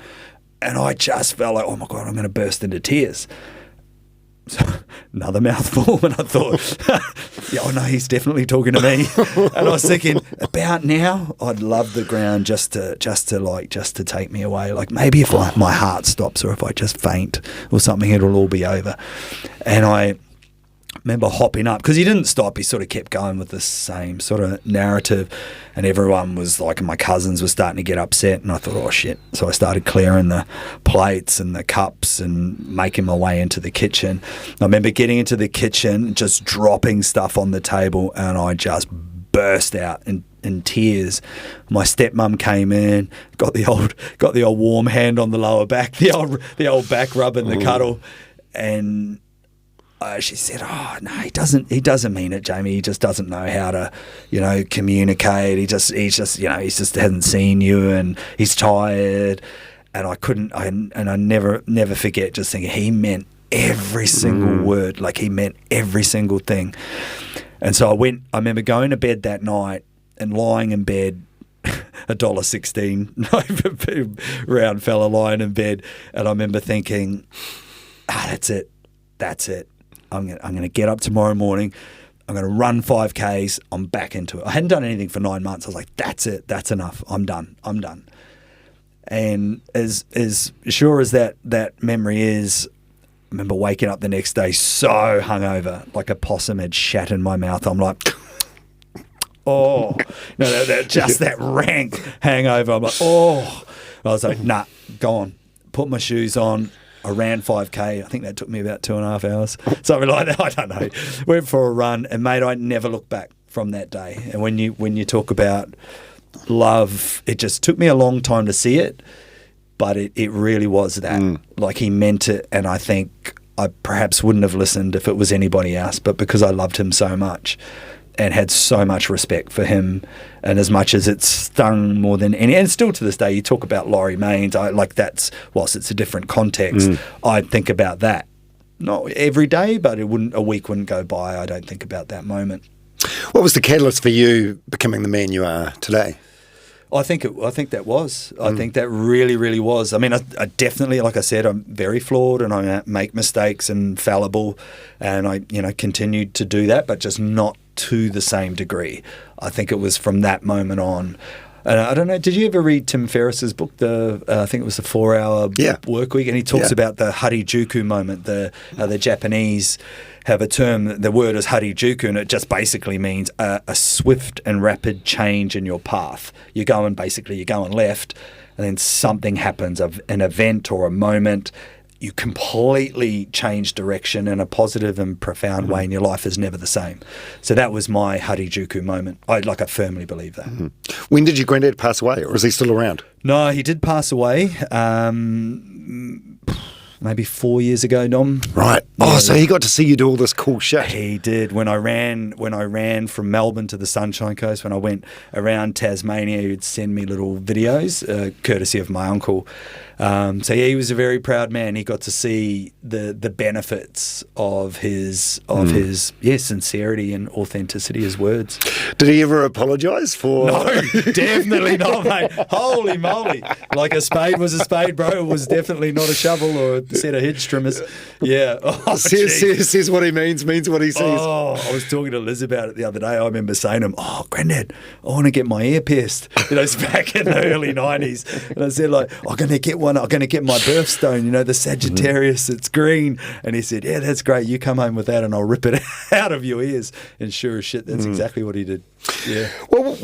And I just felt like, oh my God, I'm going to burst into tears. So, another mouthful, and I thought, no, he's definitely talking to me. And I was thinking, about now, I'd love the ground just to take me away. Like maybe if my heart stops, or if I just faint or something, it'll all be over. And I remember hopping up, because he didn't stop. He sort of kept going with the same sort of narrative, and everyone was like, my cousins were starting to get upset, and I thought, oh shit. So I started clearing the plates and the cups and making my way into the kitchen. I remember getting into the kitchen, just dropping stuff on the table, and I just burst out in tears. My stepmum came in, got the old warm hand on the lower back, the old back rub and the cuddle, and she said, "Oh no, he doesn't mean it, Jamie. He just doesn't know how to, communicate. He just hasn't seen you, and he's tired." And I never forget just thinking he meant every single word, like he meant every single thing. And so I remember going to bed that night and lying in bed, $1.16 round fella lying in bed, and I remember thinking, that's it. I'm going to get up tomorrow morning. I'm going to run 5Ks. I'm back into it. I hadn't done anything for 9 months. I was like, that's it. That's enough. I'm done. And as sure as that memory is, I remember waking up the next day so hungover, like a possum had shat in my mouth. I'm like, oh, no, that rank hangover. I'm like, oh. I was like, nah, go on. Put my shoes on. I ran 5K. I think that took me about 2.5 hours. Something like that. I don't know. Went for a run, and mate, I never looked back from that day. And when you talk about love, it just took me a long time to see it, but it really was that. Like, he meant it, and I think I perhaps wouldn't have listened if it was anybody else, but because I loved him so much and had so much respect for him, and as much as it stung more than any, and still to this day, you talk about Laurie Mains, whilst it's a different context, I think about that. Not every day, but a week wouldn't go by I don't think about that moment. What was the catalyst for you becoming the man you are today? I think that was. I think that really, really was. I mean, I definitely, like I said, I'm very flawed and I make mistakes and fallible, and I, continued to do that, but just not to the same degree. I think it was from that moment on. And I don't know, did you ever read Tim Ferriss's book, I think it was the 4-Hour Work Week, and he talks about the harajuku moment, how the Japanese have a term, the word is harajuku, and it just basically means a swift and rapid change in your path. You're going left, and then something happens, an event or a moment, you completely change direction in a positive and profound way, and your life is never the same. So that was my harajuku moment. I firmly believe that. When did your granddad pass away, or is he still around? No, he did pass away. Maybe 4 years ago, Dom. Right. Oh, so he got to see you do all this cool shit. He did. When I ran from Melbourne to the Sunshine Coast, when I went around Tasmania, he would send me little videos, courtesy of my uncle. He was a very proud man. He got to see the benefits of his sincerity and authenticity, his words. Did he ever apologise for? No, definitely not, mate. Holy moly! Like, a spade was a spade, bro. It was definitely not a shovel or a set of hedge trimmers. Yeah. Oh, says what he means what he says. Oh, I was talking to Liz about it the other day. I remember saying to him, "Oh, Granddad, I want to get my ear pierced." It's back in the early 90s. And I said, I'm going to get one. I'm going to get my birthstone, the Sagittarius, it's green. And he said, yeah, that's great. You come home with that and I'll rip it out of your ears. And sure as shit, that's exactly what he did. Yeah. Well,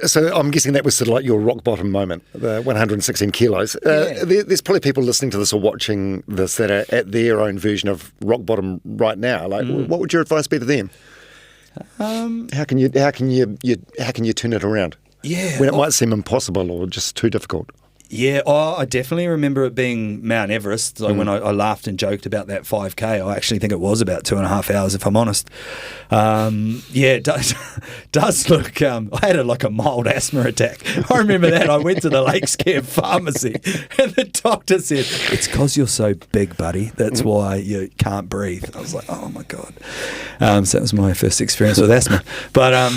so I'm guessing that was sort of like your rock bottom moment, the 116 kilos. There's probably people listening to this or watching this that are at their own version of rock bottom right now. Like, what would your advice be to them? How can you turn it around? Yeah. When it might seem impossible or just too difficult. Yeah, I definitely remember it being Mount Everest. Like, when I laughed and joked about that 5K, I actually think it was about 2.5 hours, if I'm honest. It does look. I had a mild asthma attack. I remember that. I went to the Lakes Care pharmacy, and the doctor said, "It's because you're so big, buddy. That's why you can't breathe." I was like, "Oh my god!" So that was my first experience with asthma, but.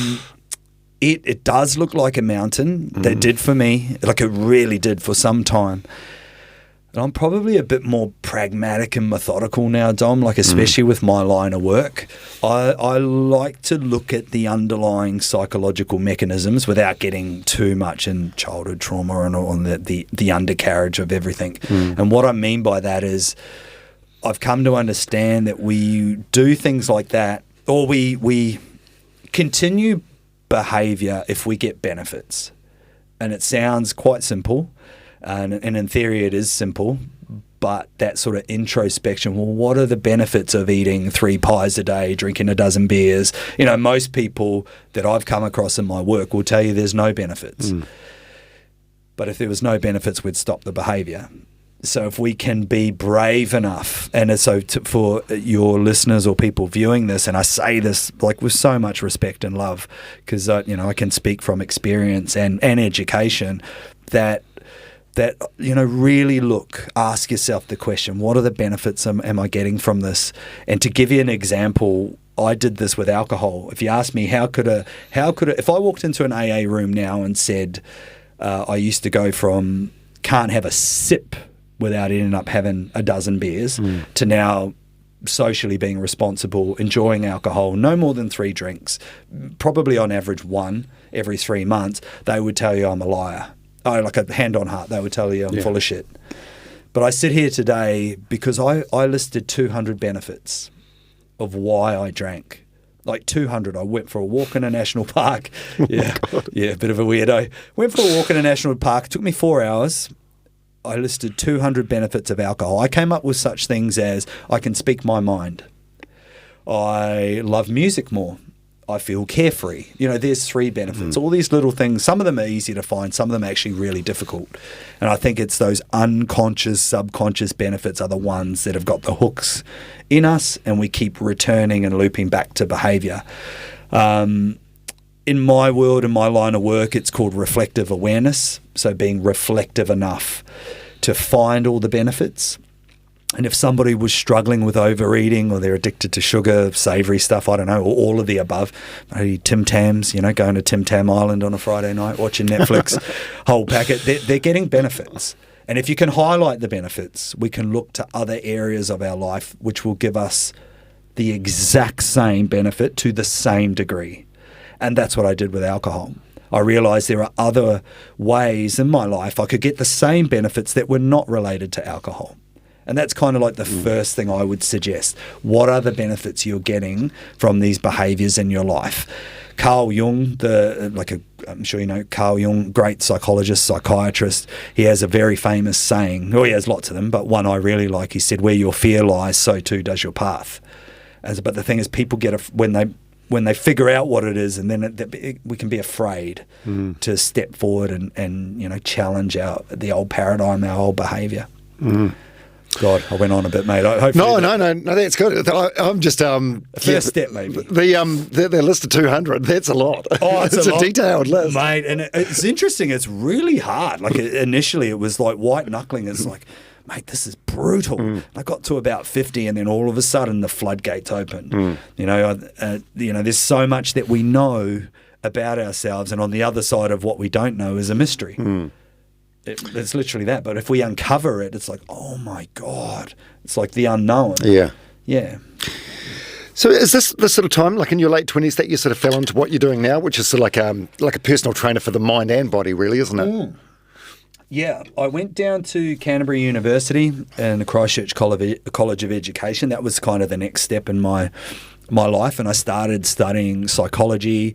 It does look like a mountain. That did for me. Like, it really did for some time. And I'm probably a bit more pragmatic and methodical now, Dom, especially with my line of work. I like to look at the underlying psychological mechanisms without getting too much in childhood trauma and on the undercarriage of everything. And what I mean by that is I've come to understand that we do things like that, or we continue behaviour if we get benefits. And it sounds quite simple, and in theory it is simple, but that sort of introspection, well, what are the benefits of eating 3 pies a day, drinking a dozen beers? Most people that I've come across in my work will tell you there's no benefits. But if there was no benefits, we'd stop the behaviour. So if we can be brave enough, and so for your listeners or people viewing this, and I say this with so much respect and love, because I can speak from experience and education, that really ask yourself the question: what are the benefits am I getting from this? And to give you an example, I did this with alcohol. If you ask me how could if I walked into an AA room now and said I used to go from can't have a sip without ending up having a dozen beers to now socially being responsible, enjoying alcohol, no more than 3 drinks, probably on average 1 every 3 months, they would tell you I'm a liar. Like a hand on heart, they would tell you I'm full of shit. But I sit here today because I listed 200 benefits of why I drank. 200. I went for a walk in a national park. Yeah, a bit of a weirdo. Went for a walk in a national park. It took me 4 hours. I listed 200 benefits of alcohol. I came up with such things as I can speak my mind. I love music more. I feel carefree. There's 3 benefits. All these little things, some of them are easy to find, some of them are actually really difficult. And I think it's those unconscious, subconscious benefits are the ones that have got the hooks in us, and we keep returning and looping back to behaviour. In my world, in my line of work, it's called reflective awareness. So being reflective enough to find all the benefits. And if somebody was struggling with overeating, or they're addicted to sugar, savoury stuff, I don't know, or all of the above, maybe Tim Tams, going to Tim Tam Island on a Friday night, watching Netflix, whole packet, they're getting benefits. And if you can highlight the benefits, we can look to other areas of our life which will give us the exact same benefit to the same degree. And that's what I did with alcohol. I realised there are other ways in my life I could get the same benefits that were not related to alcohol. And that's kind of like the first thing I would suggest. What are the benefits you're getting from these behaviours in your life? Carl Jung, I'm sure you know Carl Jung, great psychologist, psychiatrist, he has a very famous saying, he has lots of them, but one I really like, he said, where your fear lies, so too does your path. But the thing is, people get, when they figure out what it is, and then we can be afraid to step forward and challenge the old paradigm, our old behaviour. God, I went on a bit, mate. No, that's good. I'm just first step, maybe. The list of 200. That's a lot. Oh, it's a detailed list, mate. And it's interesting. It's really hard. Like initially, it was like white knuckling. It's like, mate, this is brutal. I got to about 50, and then all of a sudden, the floodgates opened. There's so much that we know about ourselves, and on the other side of what we don't know is a mystery. It's literally that. But if we uncover it, it's like, oh my God, it's like the unknown. Yeah. So is this the sort of time, like in your late 20s, that you sort of fell into what you're doing now, which is sort of like a personal trainer for the mind and body, really, isn't it? Yeah, I went down to Canterbury University and the Christchurch College of Education. That was kind of the next step in my life, and I started studying psychology.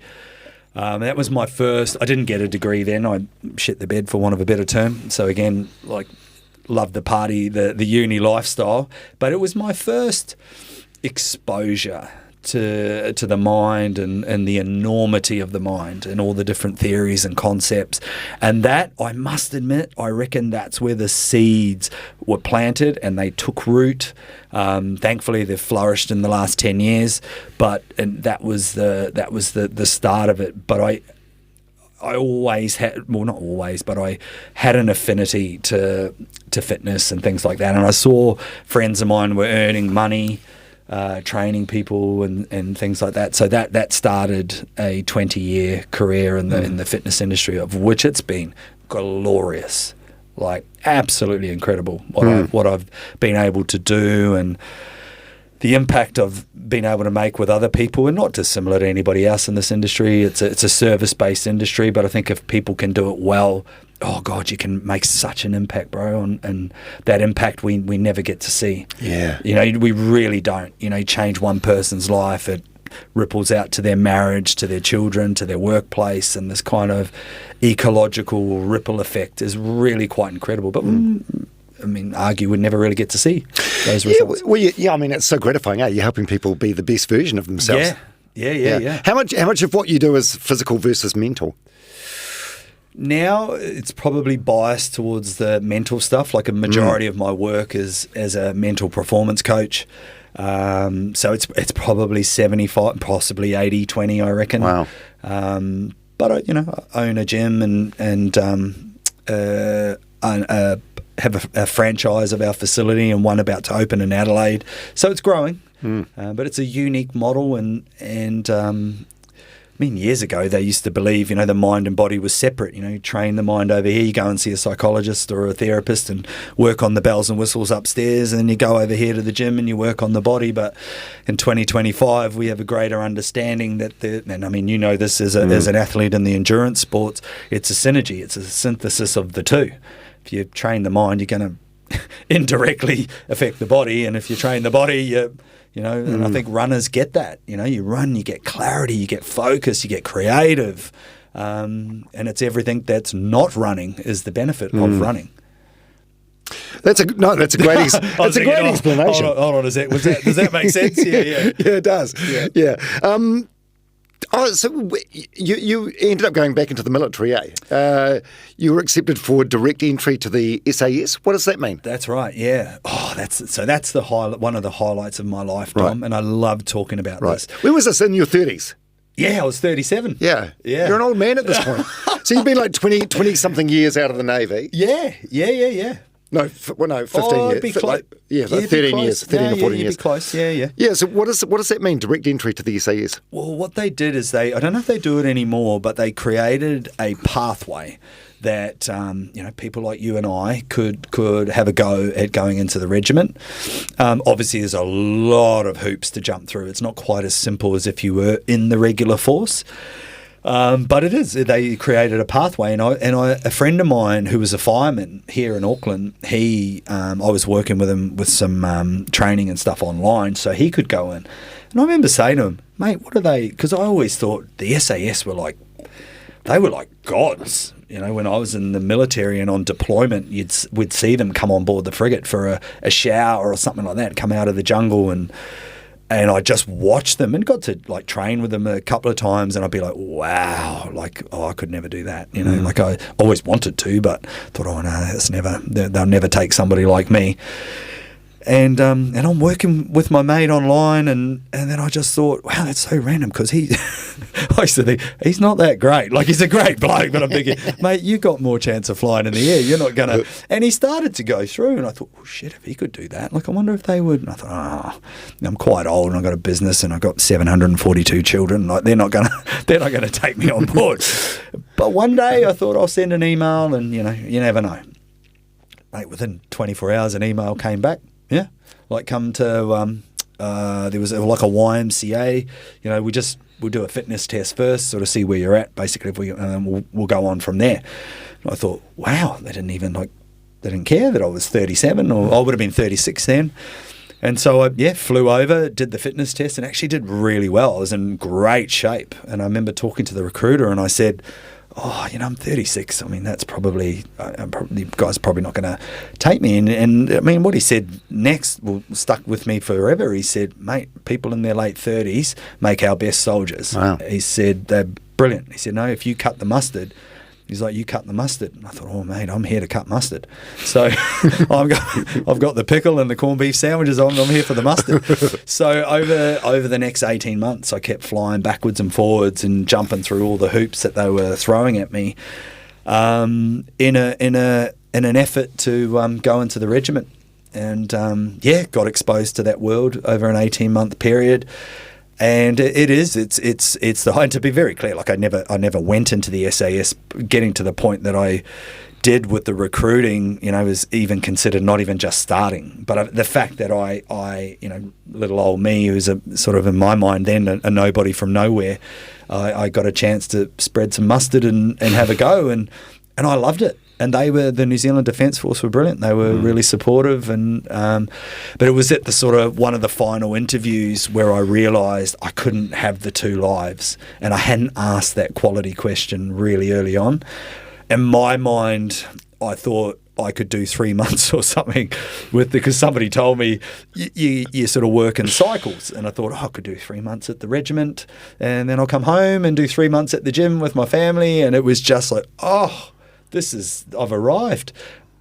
That was my first. I didn't get a degree then. I shit the bed, for want of a better term. So again, loved the party, the uni lifestyle. But it was my first exposure to the mind and the enormity of the mind and all the different theories and concepts. And that, I must admit, I reckon that's where the seeds were planted and they took root. Thankfully, they've flourished in the last 10 years, and that was the start of it. But I always had, well, not always, but I had an affinity to fitness and things like that. And I saw friends of mine were earning money, training people and things like that. So that started a 20-year career in the fitness industry, of which it's been glorious, like absolutely incredible what I've been able to do and the impact I've been able to make with other people, and not dissimilar to anybody else in this industry. It's a service-based industry, but I think if people can do it well, oh God, you can make such an impact, bro. And that impact we never get to see. Yeah. We really don't. You change one person's life, it ripples out to their marriage, to their children, to their workplace, and this kind of ecological ripple effect is really quite incredible. But argue we'd never really get to see those results. I mean, it's so gratifying, You're helping people be the best version of themselves. Yeah. How much of what you do is physical versus mental? Now it's probably biased towards the mental stuff. Like a majority of my work is as a mental performance coach. So it's probably 75, possibly 80-20, I reckon. Wow. But I own a gym and have a franchise of our facility, and one about to open in Adelaide. So it's growing, but it's a unique model. And years ago they used to believe, the mind and body was separate. You train the mind over here, you go and see a psychologist or a therapist and work on the bells and whistles upstairs, and then you go over here to the gym and you work on the body. But in 2025, we have a greater understanding that this as an athlete in the endurance sports, it's a synergy, it's a synthesis of the two. If you train the mind, you're going to indirectly affect the body, and if you train the body, and I think runners get that. You run, you get clarity, you get focus, you get creative, and it's everything that's not running is the benefit of running. That's a great explanation. Hold on, does that make sense? Yeah. Yeah, it does. Yeah. Oh, so you ended up going back into the military, eh? You were accepted for direct entry to the SAS. What does that mean? That's right, yeah. Oh, that's the highlight, one of the highlights of my life, Tom, and I love talking about this. When was this, in your 30s? Yeah, I was 37. Yeah. Yeah. You're an old man at this point. So you've been like 20-something years out of the Navy. Yeah. No, 15 years. It'd be close. Yeah, like 13 years, 13 or 14 years. You'd be close, yeah. Yeah, so what does that mean, direct entry to the SAS? Well, what they did is I don't know if they do it anymore, but they created a pathway that people like you and I could have a go at going into the regiment. Obviously, there's a lot of hoops to jump through. It's not quite as simple as if you were in the regular force. But it is. They created a pathway, and a friend of mine who was a fireman here in Auckland, I was working with him with some training and stuff online, so he could go in. And I remember saying to him, mate, what are they? Because I always thought the SAS were like gods. When I was in the military and on deployment, we'd see them come on board the frigate for a shower or something like that, come out of the jungle and I just watched them and got to like train with them a couple of times, and I'd be like, wow, I could never do that. Like I always wanted to, but thought, oh no, they'll never take somebody like me. And I'm working with my mate online, and then I just thought, wow, that's so random, because I used to think, he's not that great. Like, he's a great bloke, but I'm thinking, mate, you got more chance of flying in the air. You're not going to. And he started to go through, and I thought, oh, shit, if he could do that, like, I wonder if they would. And I thought, I'm quite old, and I've got a business, and I've got 742 children. Like, they're not going to take me on board. But one day I thought I'll send an email, and, you never know. Mate, within 24 hours, an email came back. Yeah, like come to there was like a YMCA. We'll do a fitness test first, sort of see where you're at. Basically, if we'll go on from there. And I thought, wow, they didn't care that I was 37, or I would have been 36 then. And so I flew over, did the fitness test, and actually did really well. I was in great shape, and I remember talking to the recruiter, and I said, oh, I'm 36. I mean, that's probably, the guy's probably not going to take me. And I mean, what he said next stuck with me forever. He said, mate, people in their late 30s make our best soldiers. Wow. He said, they're brilliant. He said, no, if you cut the mustard, he's like, you cut the mustard. And I thought, oh, mate, I'm here to cut mustard. So I've got the pickle and the corned beef sandwiches. I'm here for the mustard. So over the next 18 months, I kept flying backwards and forwards and jumping through all the hoops that they were throwing at me in an effort to go into the regiment. And, got exposed to that world over an 18-month period. And it's the, and to be very clear, like I never went into the SAS. Getting to the point that I did with the recruiting, was even considered not even just starting, but the fact that I little old me, who's a sort of in my mind then a nobody from nowhere, I got a chance to spread some mustard and have a go, and I loved it. And the New Zealand Defence Force were brilliant. They were really supportive, and but it was at the sort of one of the final interviews where I realised I couldn't have the two lives, and I hadn't asked that quality question really early on. In my mind, I thought I could do 3 months or something because somebody told me you sort of work in cycles, and I thought, I could do 3 months at the regiment, and then I'll come home and do 3 months at the gym with my family, and it was just like, I've arrived.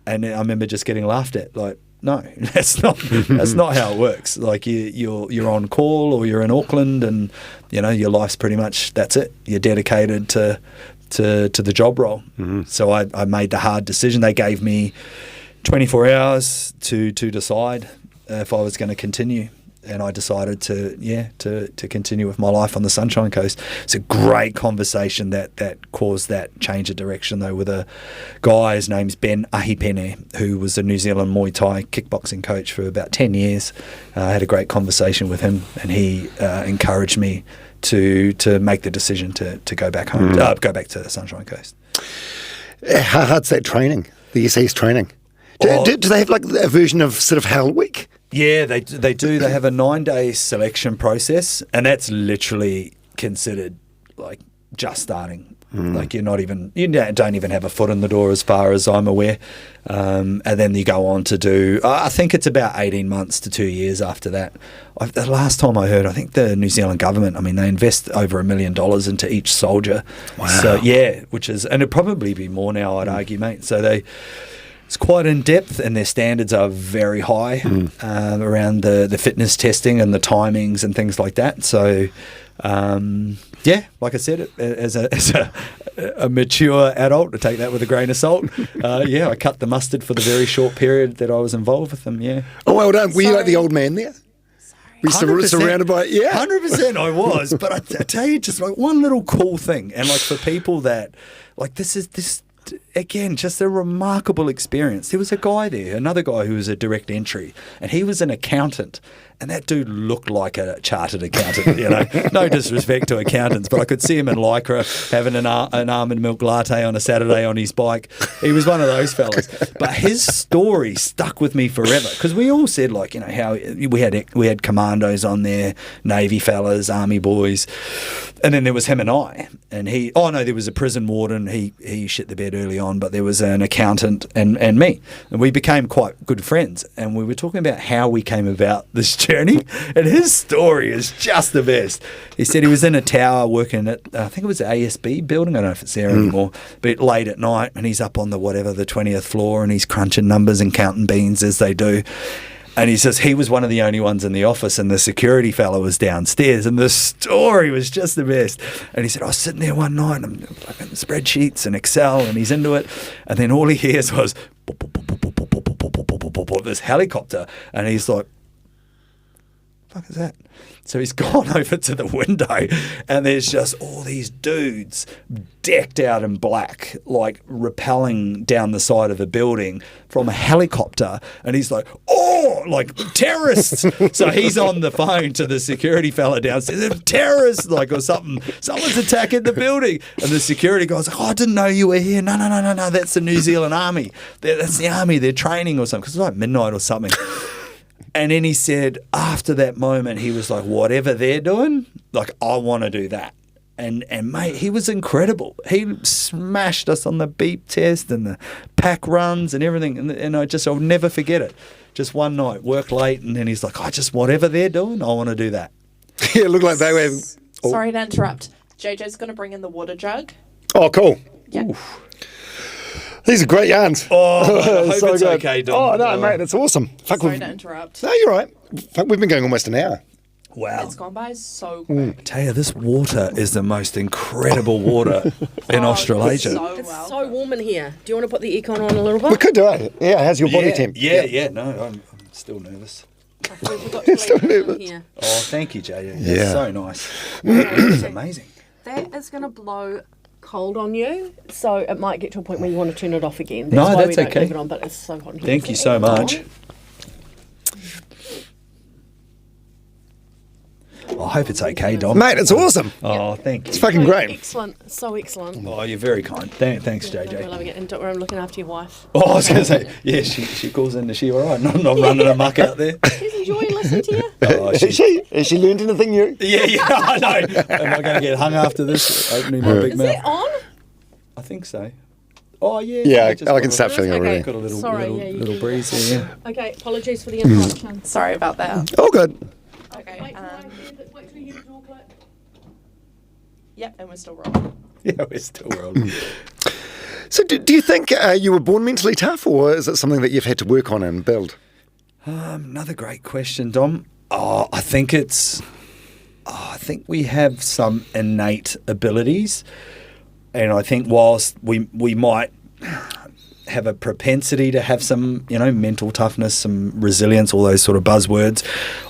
And I remember just getting laughed at, like, no, that's not how it works. Like you're on call, or you're in Auckland, and your life's pretty much, that's it. You're dedicated to the job role. Mm-hmm. So I made the hard decision. They gave me 24 hours to decide if I was going to continue. And I decided to continue with my life on the Sunshine Coast. It's a great conversation that caused that change of direction, though, with a guy, his name's Ben Ahipene, who was a New Zealand Muay Thai kickboxing coach for about 10 years. I had a great conversation with him, and he encouraged me to make the decision to go back home, go back to the Sunshine Coast. How hard's that training, the SAS training? Do they have like a version of sort of Hell Week? Yeah, they do. They have a 9-day selection process, and that's literally considered like just starting. Like you don't even have a foot in the door as far as I'm aware. And then you go on to do, I think it's about 18 months to 2 years after that. The last time I heard, I think the New Zealand government, I mean, they invest over $1 million into each soldier. Wow. So yeah, and it'd probably be more now, I'd argue, mate. So it's quite in depth, and their standards are very high around the fitness testing and the timings and things like that. So, yeah, like I said, as a mature adult, to take that with a grain of salt, yeah, I cut the mustard for the very short period that I was involved with them. Yeah. Oh, well done. Were you like the old man there? Were you surrounded by? Yeah, 100% I was. But I tell you, just like one little cool thing, and like for people that like this. Again, just a remarkable experience. There was a guy there, another guy who was a direct entry, and he was an accountant. And that dude looked like a chartered accountant, you know. No disrespect to accountants, but I could see him in Lycra having an almond milk latte on a Saturday on his bike. He was one of those fellas. But his story stuck with me forever, because we all said, like, you know, how we had commandos on there, Navy fellas, Army boys, and then there was him and I. And there was a prison warden. He shit the bed early on, but there was an accountant and me. And we became quite good friends. And we were talking about how we came about this journey, and his story is just the best. He said he was in a tower working at, I think it was the ASB building, I don't know if it's there anymore, but late at night, and he's up on the 20th floor, and he's crunching numbers and counting beans as they do. And he says he was one of the only ones in the office, and the security fellow was downstairs, and the story was just the best. And he said, I was sitting there one night, and I'm looking at spreadsheets and Excel, and he's into it, and then all he hears was this helicopter, and he's like, fuck is that? So he's gone over to the window, and there's just all these dudes decked out in black, like rappelling down the side of a building from a helicopter, and he's like, oh, like terrorists. So he's on the phone to the security fella downstairs, terrorists, like, or something, someone's attacking the building. And the security guy's like, oh, I didn't know you were here. No, that's the New Zealand Army. That's the Army, they're training or something, because it's like midnight or something. And then he said, after that moment, he was like, whatever they're doing, like, I want to do that. And mate, he was incredible. He smashed us on the beep test and the pack runs and everything. And I'll never forget it. Just one night, work late, and then he's like, whatever they're doing, I want to do that. Yeah, it looked like they were... Oh. Sorry to interrupt. JJ's going to bring in the water jug. Oh, cool. Yeah. Oof. These are great yarns. Oh, I hope so it's good. okay, Dom. Oh, no, mate, that's awesome. Fuck, Sorry to interrupt. No, you're right. Fuck, we've been going almost an hour. Wow. It's gone by so quick. I tell you, this water is the most incredible water in Australasia. So It's well. so warm in here. Do you want to put the aircon on a little bit? We could do it. Yeah, how's your body temp? Yeah. No, I'm still nervous. We've got to Still leave it in nervous. here. Oh, thank you, JJ. Yeah. That's so nice. It's amazing. That is going to blow cold on you, so it might get to a point where you want to turn it off again. No, why that's we don't okay. leave it on, but it's so hot in here. Thank you so much. I hope it's okay, Dom. Mate, it's awesome. Oh, thank It's you. fucking great. Excellent. So excellent. Oh, you're very kind. Thanks, We're JJ. loving it. And don't worry, I'm looking after your wife. Oh, I was going to say, yeah, she calls in. Is she all right? Not running amok out there. She's enjoying listening to you. Oh, Has she learned anything new? Yeah, I know. Am I going to get hung after this? Opening my big Is mouth. that on? I think so. Oh, yeah. Yeah, just I got can a- start feeling it Okay. already. Got a little, Sorry, yeah, you little can- breeze here. Yeah. Okay, apologies for the interruption. Sorry about that. Oh, good. Okay. Wait till you hear the door click. Yep, and we're still rolling. Yeah, we're still rolling. So do you think you were born mentally tough, or is it something that you've had to work on and build? Another great question, Dom. I think we have some innate abilities, and I think whilst we might have a propensity to have some, mental toughness, some resilience, all those sort of buzzwords,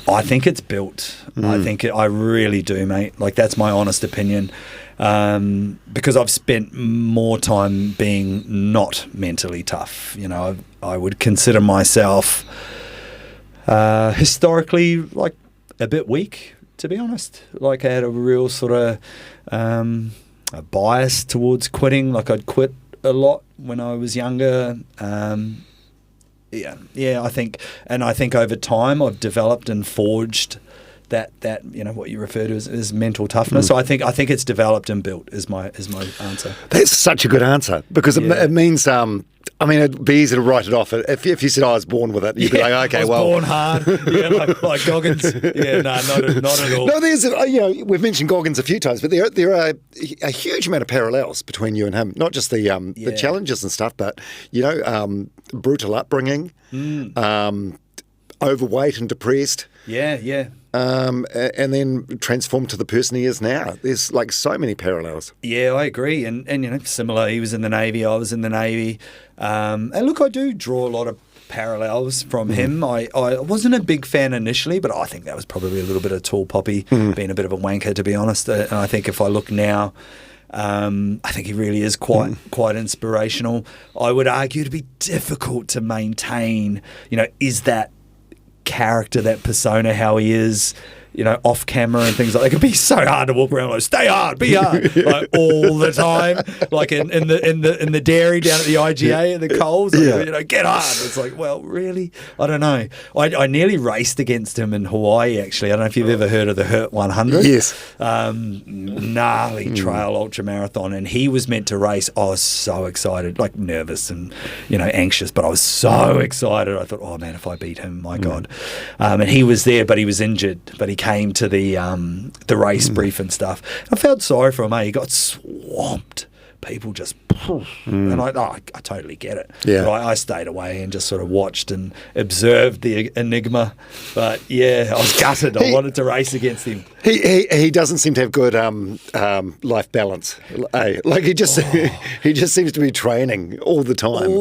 I think it's built. I really do, mate. Like, that's my honest opinion. Because I've spent more time being not mentally tough. I would consider myself historically like a bit weak, to be honest. Like, I had a real sort of a bias towards quitting. Like, I'd quit a lot when I was younger. I think over time I've developed and forged that what you refer to as mental toughness. So I think it's developed and built is my answer. That's such a good answer because it means. I mean, it'd be easy to write it off. If you said I was born with it, you'd be like, okay, I was born hard. Yeah, like Goggins. Yeah, no, not at all. No, there's we've mentioned Goggins a few times, but there are a huge amount of parallels between you and him. Not just the challenges and stuff, but brutal upbringing, overweight and depressed. Yeah. And then transformed to the person he is now. There's like so many parallels. Yeah, I agree. And similar. He was in the Navy. I was in the Navy. And look, I do draw a lot of parallels from him. I wasn't a big fan initially, but I think that was probably a little bit of tall poppy, being a bit of a wanker, to be honest. And I think if I look now, I think he really is quite inspirational. I would argue to be difficult to maintain. Is that character, that persona, how he is, off camera and things like that. It can be so hard to walk around like stay hard, be hard, like all the time. Like in the dairy down at the IGA and the Coles, get hard. It's like, well, really? I don't know. I nearly raced against him in Hawaii. Actually, I don't know if you've ever heard of the Hurt 100. Yes. Gnarly trail ultramarathon, and he was meant to race. I was so excited, like nervous and anxious, but I was so excited. I thought, oh man, if I beat him, my God. And he was there, but he was injured. But he came to the race brief and stuff. I felt sorry for him. He got swamped. People just, and I totally get it. Yeah. But I stayed away and just sort of watched and observed the enigma. But yeah, I was gutted. I wanted to race against him. He doesn't seem to have good life balance. Like he just seems to be training all the time,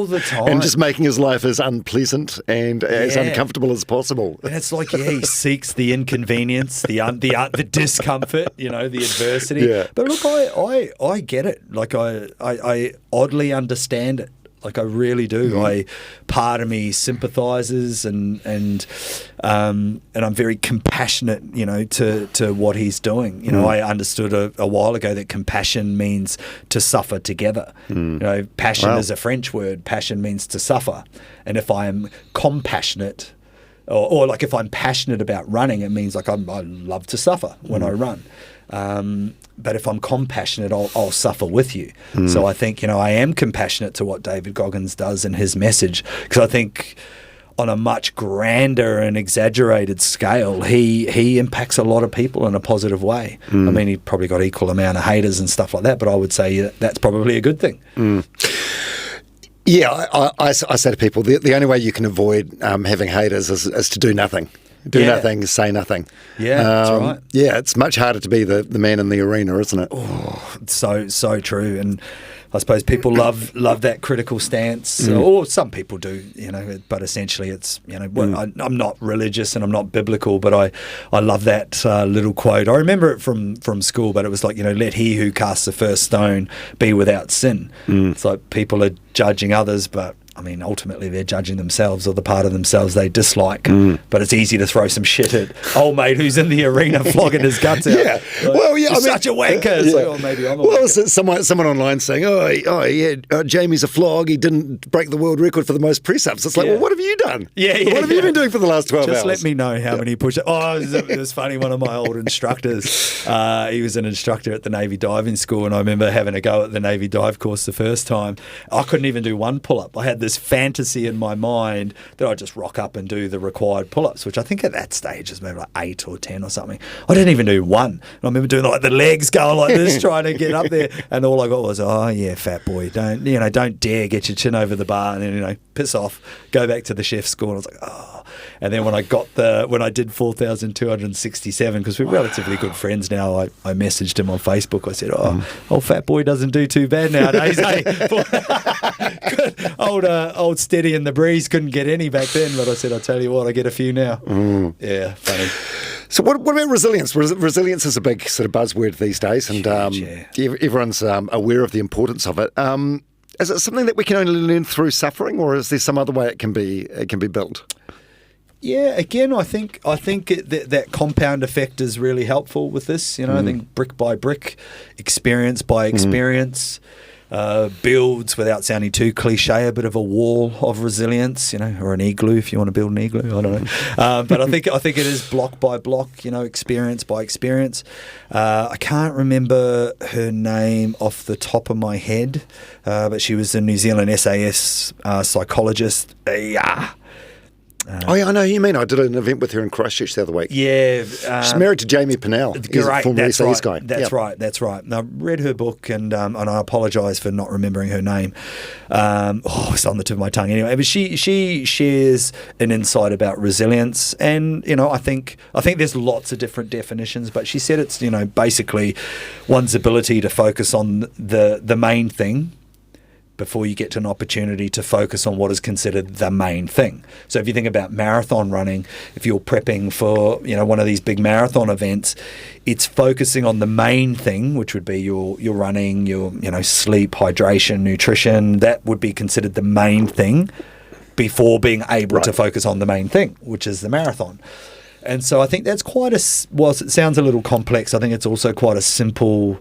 and just making his life as unpleasant and as uncomfortable as possible. And it's like he seeks the inconvenience, the discomfort, the adversity. Yeah. But look, I get it. Like I oddly understand it. Like I really do. Part of me sympathises and I'm very compassionate, to what he's doing. I understood a while ago that compassion means to suffer together. Passion is a French word. Passion means to suffer. And if I am compassionate, or like if I'm passionate about running, it means like I love to suffer when I run. But if I'm compassionate, I'll suffer with you. So I think, I am compassionate to what David Goggins does in his message, because I think on a much grander and exaggerated scale, he impacts a lot of people in a positive way. I mean, he probably got equal amount of haters and stuff like that, but I would say that's probably a good thing. Yeah, I say to people, the only way you can avoid having haters is to do nothing. Do nothing, say nothing. Yeah, that's right. Yeah, it's much harder to be the man in the arena, isn't it? Oh, it's so true. And I suppose people love that critical stance, or some people do, but essentially it's, I'm not religious and I'm not biblical, but I love that little quote. I remember it from school, but it was like, let he who casts the first stone be without sin. It's like people are judging others, but I mean, ultimately they're judging themselves or the part of themselves they dislike. But it's easy to throw some shit at old mate who's in the arena flogging his guts out. Yeah, Like, such a wanker. It's like, oh, maybe I'm a wanker. Someone online saying, Jamie's a flog. He didn't break the world record for the most press-ups. It's like, well, what have you done? What have you been doing for the last 12 hours? Just let me know how many push-ups. Oh, it was funny. One of my old instructors, he was an instructor at the Navy diving school, and I remember having a go at the Navy dive course the first time. I couldn't even do one pull-up. I had this fantasy in my mind that I'd just rock up and do the required pull-ups, which I think at that stage is maybe like 8 or 10 or something. I didn't even do one. And I remember doing like the legs going like this, trying to get up there, and all I got was, oh yeah, fat boy, don't dare get your chin over the bar, and then piss off, go back to the chef's school. And I was like, oh. And then when I did 4,267, because we're relatively good friends now, I messaged him on Facebook. I said, old fat boy doesn't do too bad nowadays. Old Steady in the Breeze couldn't get any back then, but I said, I'll tell you what, I get a few now. Yeah, funny. So what about resilience? Resilience is a big sort of buzzword these days, and everyone's aware of the importance of it. Is it something that we can only learn through suffering, or is there some other way it can be built? Yeah, again, I think that compound effect is really helpful with this. I think brick by brick, experience by experience. builds, without sounding too cliche, a bit of a wall of resilience, or an igloo if you want to build an igloo. I don't know, but I think it is block by block, experience by experience. I can't remember her name off the top of my head, but she was a New Zealand SAS psychologist. Oh, yeah, I know who you mean. I did an event with her in Christchurch the other week. Yeah. She's married to Jamie Milne. He's a former SAS guy. That's right. That's right. And I read her book, and I apologise for not remembering her name. It's on the tip of my tongue anyway. But she shares an insight about resilience, and I think there's lots of different definitions. But she said it's basically one's ability to focus on the main thing before you get to an opportunity to focus on what is considered the main thing. So if you think about marathon running, if you're prepping for one of these big marathon events, it's focusing on the main thing, which would be your running, your sleep, hydration, nutrition. That would be considered the main thing before being able to focus on the main thing, which is the marathon. And so I think that's whilst it sounds a little complex, I think it's also quite a simple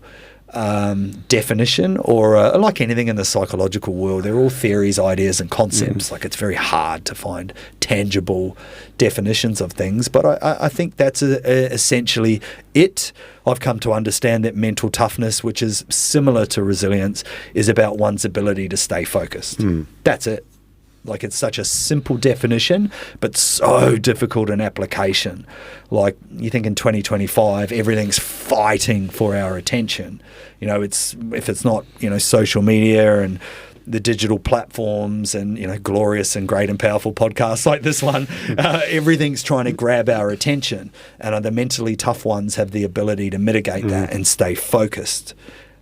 definition, or like anything in the psychological world, they're all theories, ideas, and concepts. Like, it's very hard to find tangible definitions of things, but I think that's essentially it. I've come to understand that mental toughness, which is similar to resilience, is about one's ability to stay focused. That's it. Like, it's such a simple definition, but so difficult in application. Like, you think in 2025, everything's fighting for our attention. If it's not, social media and the digital platforms and, glorious and great and powerful podcasts like this one, everything's trying to grab our attention. And the mentally tough ones have the ability to mitigate that and stay focused.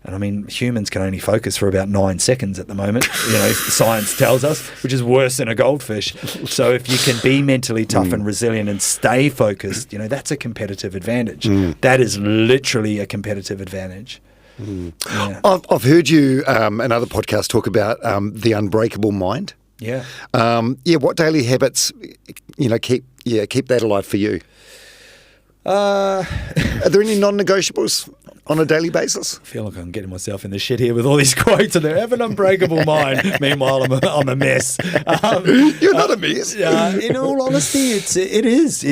And I mean, humans can only focus for about 9 seconds at the moment, science tells us, which is worse than a goldfish. So if you can be mentally tough and resilient and stay focused, that's a competitive advantage. That is literally a competitive advantage. Yeah. I've heard you in other podcasts talk about the unbreakable mind. Yeah. What daily habits, keep that alive for you? Are there any non-negotiables on a daily basis? I feel like I'm getting myself in the shit here with all these quotes, and they have an unbreakable mind. Meanwhile, I'm a mess. You're not a mess. In all honesty, it is.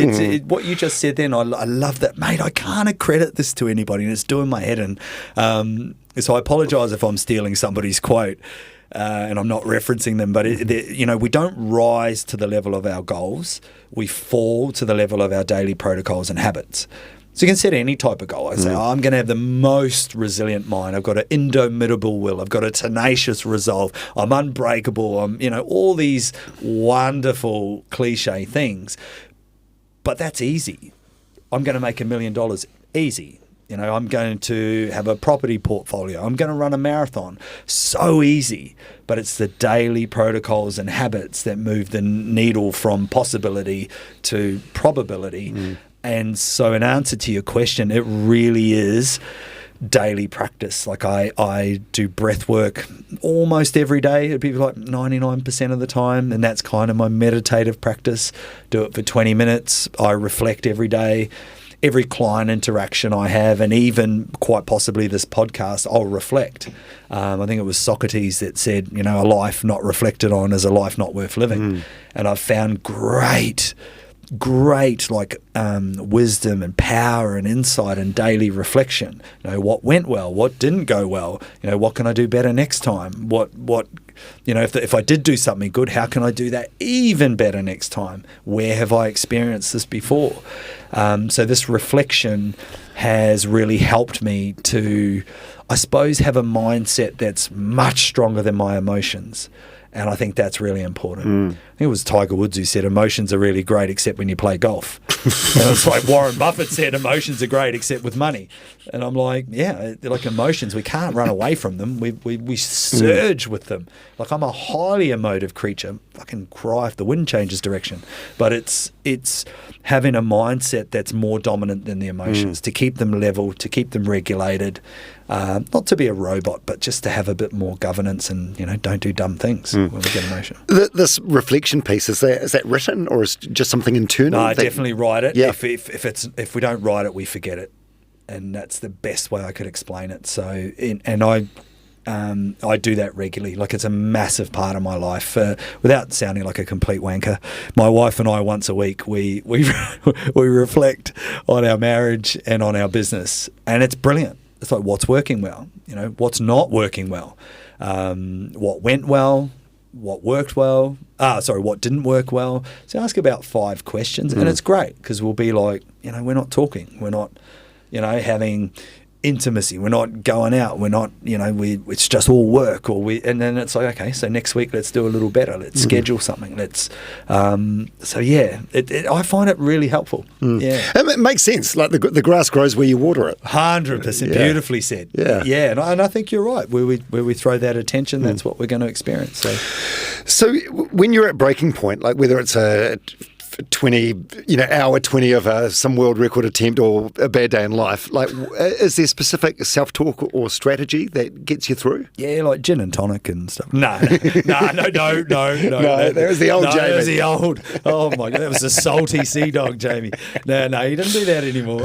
What you just said then, I love that, mate. I can't accredit this to anybody, and it's doing my head in. So I apologise if I'm stealing somebody's quote. And I'm not referencing them, but we don't rise to the level of our goals. We fall to the level of our daily protocols and habits. So you can set any type of goal. I say, I'm going to have the most resilient mind. I've got an indomitable will. I've got a tenacious resolve. I'm unbreakable. I'm, all these wonderful cliche things. But that's easy. I'm going to make $1 million. Easy. I'm going to have a property portfolio. I'm going to run a marathon. So easy. But it's the daily protocols and habits that move the needle from possibility to probability. And so in answer to your question, it really is daily practice. Like, I do breath work almost every day. It'd be like 99% of the time. And that's kind of my meditative practice. Do it for 20 minutes. I reflect every day. Every client interaction I have, and even quite possibly this podcast, I'll reflect. I think it was Socrates that said, a life not reflected on is a life not worth living. And I've found great wisdom and power and insight and daily reflection. What went well, what didn't go well, what can I do better next time? What if I did do something good, how can I do that even better next time? Where have I experienced this before? So this reflection has really helped me to, I suppose, have a mindset that's much stronger than my emotions. And I think that's really important. I think it was Tiger Woods who said emotions are really great except when you play golf. And it's like Warren Buffett said emotions are great except with money. And I'm like, yeah, they're like emotions. We can't run away from them. We surge with them. Like, I'm a highly emotive creature. I can cry if the wind changes direction. But it's having a mindset that's more dominant than the emotions, to keep them level, to keep them regulated. Not to be a robot, but just to have a bit more governance and, don't do dumb things when we get emotional. This reflection piece, is that written, or is it just something internal? No, I definitely write it. Yeah. If we don't write it, we forget it. And that's the best way I could explain it. So, and I I do that regularly. Like, it's a massive part of my life. Without sounding like a complete wanker, my wife and I, once a week, we reflect on our marriage and on our business, and it's brilliant. It's like, what's working well, what's not working well, what went well, what worked well, what didn't work well. So ask about 5 questions, and it's great because we'll be like, we're not talking, we're not, having intimacy, we're not going out, we're not, it's just all work, and then it's like, okay, so next week let's do a little better, let's schedule something, let's, I find it really helpful. Yeah, and it makes sense. Like the grass grows where you water it. 100%, beautifully said. Yeah, and I think you're right. Where we throw that attention, that's what we're going to experience. So when you're at breaking point, like whether it's a 20, hour 20 of some world record attempt or a bad day in life, like, is there specific self-talk or strategy that gets you through? Yeah, like gin and tonic and stuff. No. No, that was the old Jamie. That was the old, oh my God, that was a salty sea dog, Jamie. No, he doesn't do that anymore.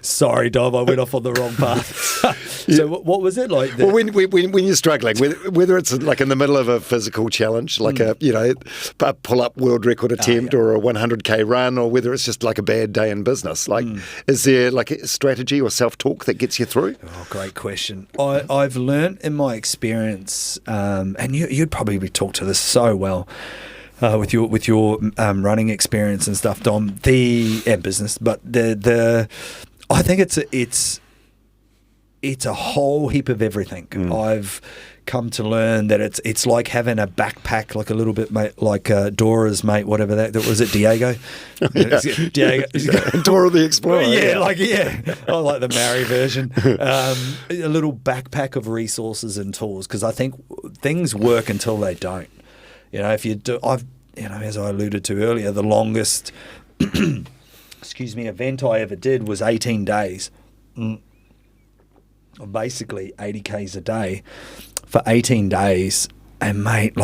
Sorry, Dom, I went off on the wrong path. So what was it like? Well, when you're struggling, whether it's like in the middle of a physical challenge, like a pull-up world record attempt or a 100K run, or whether it's just like a bad day in business, like is there like a strategy or self-talk that gets you through? Oh, great question. I've learnt in my experience, and you'd probably talk to this so well, with your running experience and stuff, Dom, and business, but I think it's a whole heap of everything. I've come to learn that it's like having a backpack, like a little bit like Dora's mate, whatever that was, it Diego? Diego, Dora the Explorer. I like the Maori version. A little backpack of resources and tools, because I think things work until they don't. If you do, as I alluded to earlier, the longest, event I ever did was 18 days. Basically 80 Ks a day for 18 days. And mate,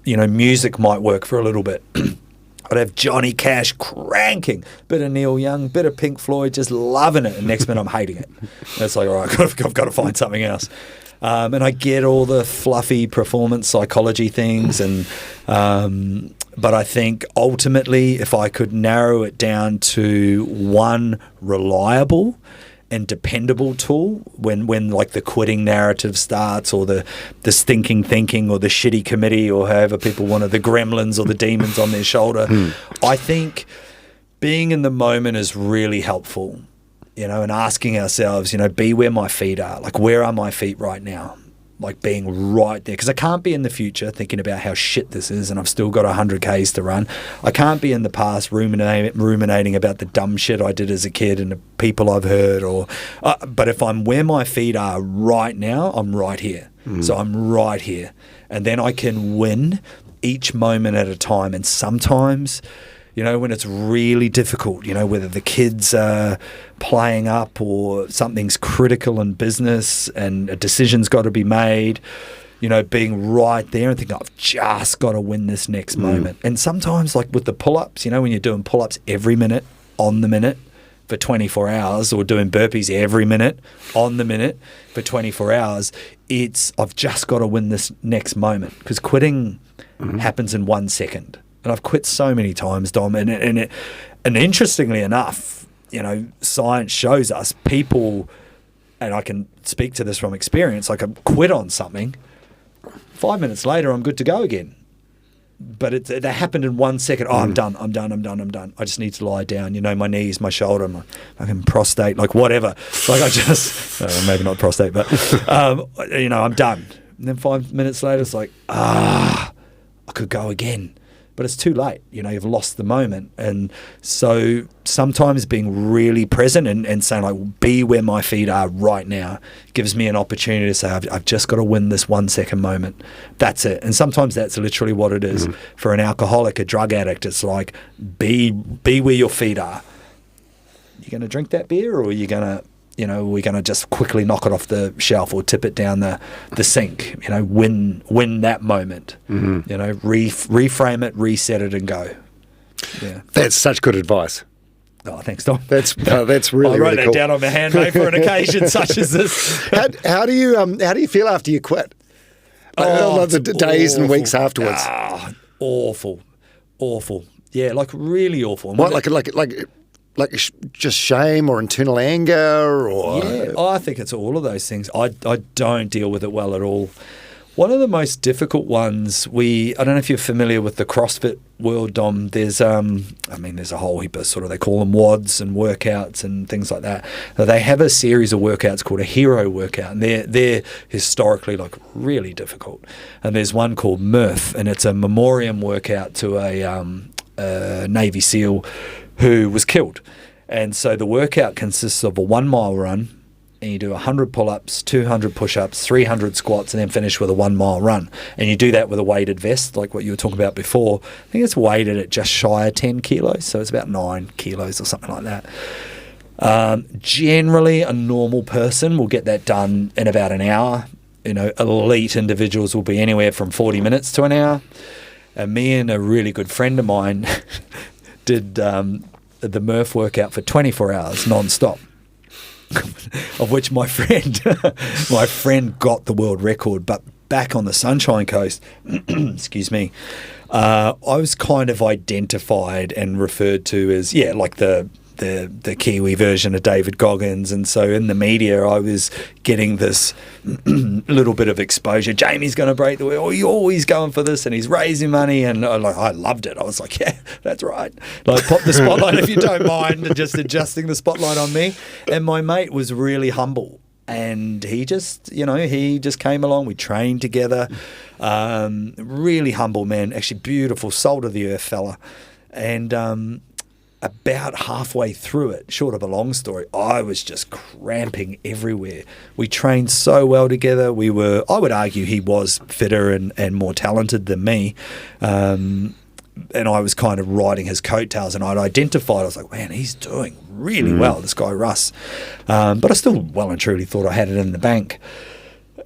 music might work for a little bit. I'd have Johnny Cash cranking, bit of Neil Young, bit of Pink Floyd, just loving it. And next minute I'm hating it. And it's like, all right, I've got to find something else. And I get all the fluffy performance psychology things, but I think ultimately, if I could narrow it down to one reliable and dependable tool, when like the quitting narrative starts, or the stinking thinking, or the shitty committee, or however people want it, the gremlins or the demons on their shoulder, I think being in the moment is really helpful. And asking ourselves, be where my feet are. Like, where are my feet right now? Like, being right there. Because I can't be in the future thinking about how shit this is and I've still got 100 Ks to run. I can't be in the past ruminating about the dumb shit I did as a kid and the people I've hurt. But if I'm where my feet are right now, I'm right here. So I'm right here. And then I can win each moment at a time. And sometimes, when it's really difficult, whether the kids are playing up or something's critical in business and a decision's got to be made, being right there and thinking, I've just got to win this next moment. And sometimes, like with the pull-ups, when you're doing pull-ups every minute, on the minute, for 24 hours, or doing burpees every minute, on the minute, for 24 hours, I've just got to win this next moment, because quitting happens in 1 second. And I've quit so many times, Dom, and interestingly enough, science shows us people, and I can speak to this from experience, like I quit on something, 5 minutes later I'm good to go again. But it happened in 1 second. Oh, I'm done. I just need to lie down. My knees, my shoulder, my fucking prostate, like whatever. Like I just, maybe not prostate, but I'm done. And then 5 minutes later, it's like, I could go again. But it's too late, you've lost the moment. And so sometimes being really present and saying, like, be where my feet are right now, gives me an opportunity to say, I've just got to win this 1 second moment. That's it. And sometimes that's literally what it is. For an alcoholic, a drug addict, it's like, be where your feet are. You going to drink that beer, or are you going to, we're going to just quickly knock it off the shelf or tip it down the sink, win that moment, reframe it, reset it, and go. Yeah. That's such good advice. Oh, thanks, Tom. That's really, I wrote really that cool. down on my handmade for an occasion such as this. How do you feel after you quit? Like the days and weeks afterwards. Awful. Yeah, like really awful. And What, like just shame or internal anger or? Yeah, I think it's all of those things. I don't deal with it well at all. One of the most difficult ones, I don't know if you're familiar with the CrossFit world, Dom. There's a whole heap of sort of, they call them WODs and workouts and things like that. They have a series of workouts called a hero workout, and they're historically like really difficult. And there's one called Murph, and it's a memoriam workout to a Navy SEAL who was killed. And so the workout consists of a 1 mile run, and you do 100 pull-ups, 200 push-ups, 300 squats, and then finish with a 1 mile run. And you do that with a weighted vest, like what you were talking about before. I think it's weighted at just shy of 10 kilos, so it's about 9 kilos or something like that. Generally, a normal person will get that done in about an hour. You know, elite individuals will be anywhere from 40 minutes to an hour. And me and a really good friend of mine did the Murph workout for 24 hours non-stop. Of which my friend got the world record, but back on the Sunshine Coast, excuse me, I was kind of identified and referred to as like the Kiwi version of David Goggins, and so in the media I was getting this little bit of exposure. Jamie's going to break the world. Oh, he's always going for this, and he's raising money, and I loved it. I was like, yeah, that's right. Like, pop the spotlight if you don't mind, and just adjusting the spotlight on me. And my mate was really humble, and he just came along. We trained together. Really humble man, actually beautiful, salt of the earth fella, and about halfway through it, short of a long story, I was just cramping everywhere. We trained so well together. I would argue he was fitter and more talented than me. And I was kind of riding his coattails, and I'd identified, I was like, man, he's doing really well, this guy Russ. But I still well and truly thought I had it in the bank.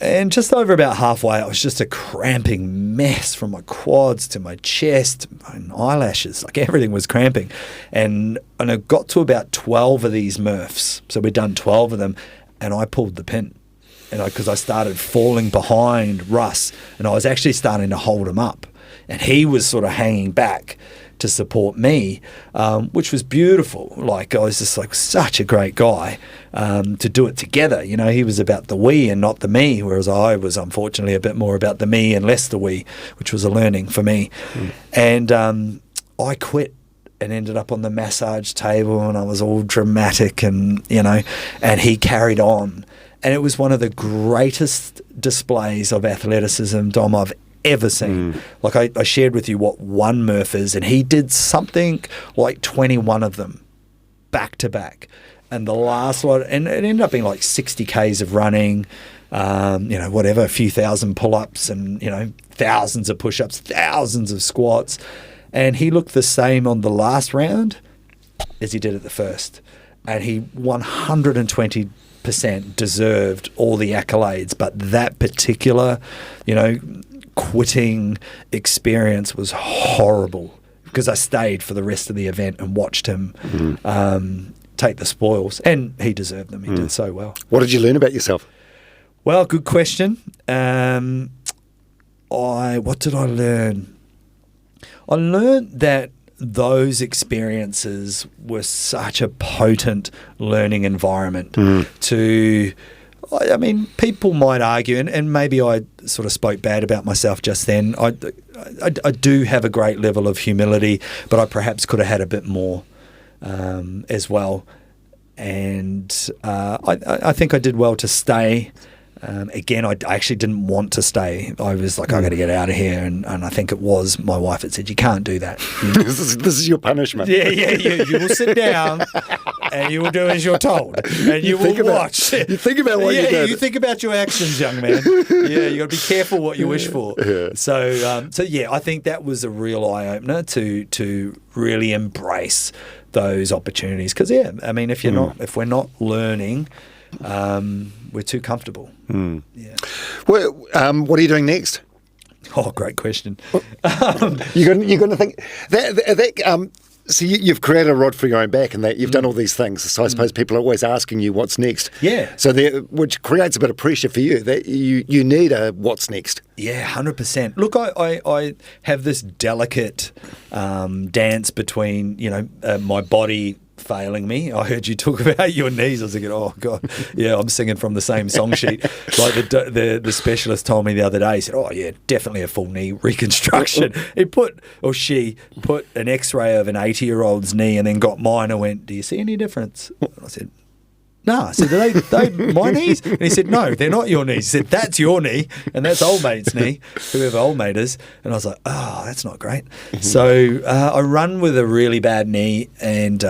And just over about halfway, I was just a cramping mess from my quads to my chest, my eyelashes, like everything was cramping. And I got to about 12 of these Murphs. So we'd done 12 of them, and I pulled the pin. And because I started falling behind Russ, and I was actually starting to hold him up. And he was sort of hanging back to support me, which was beautiful. Like, I was just like such a great guy to do it together. You know, he was about the we and not the me, whereas I was unfortunately a bit more about the me and less the we, which was a learning for me. And I quit and ended up on the massage table, and I was all dramatic, and and he carried on. And it was one of the greatest displays of athleticism, Dom, I've ever seen. Like, I shared with you what one Murph is, and he did something like 21 of them back to back. And the last lot, and it ended up being like 60 Ks of running, a few thousand pull-ups, and, thousands of push-ups, thousands of squats. And he looked the same on the last round as he did at the first. And he 120% deserved all the accolades. But that particular, quitting experience was horrible, because I stayed for the rest of the event and watched him take the spoils, and he deserved them. He did so well. What did you learn about yourself? Well, good question. What did I learn? I learned that those experiences were such a potent learning environment people might argue, and maybe I sort of spoke bad about myself just then. I do have a great level of humility, but I perhaps could have had a bit more as well. And I think I did well to stay. Again, I actually didn't want to stay. I was like, I got to get out of here. And I think it was my wife that said, you can't do that. This is your punishment. Yeah. You will sit down and you will do as you're told. And you will watch. You think about what you did. You think about your actions, young man. Yeah, you got to be careful what you wish for. Yeah. So I think that was a real eye-opener to really embrace those opportunities. Because, if we're not learning, we're too comfortable. Yeah. Well, what are you doing next? Oh, great question. You're going to think that So you've created a rod for your own back, and that you've done all these things. So I suppose people are always asking you what's next. Yeah. So which creates a bit of pressure for you that you need a what's next. Yeah, 100%. Look, I have this delicate dance between, my body failing me. I heard you talk about your knees. I was thinking, oh God, yeah, I'm singing from the same song sheet. Like the specialist told me the other day, he said, oh yeah, definitely a full knee reconstruction. She put an X-ray of an 80-year-old's knee and then got mine and went, do you see any difference? And I said, no. I said, are they my knees? And he said, no, they're not your knees. He said, that's your knee, and that's old mate's knee, whoever old mate is. And I was like, oh, that's not great. So I run with a really bad knee, and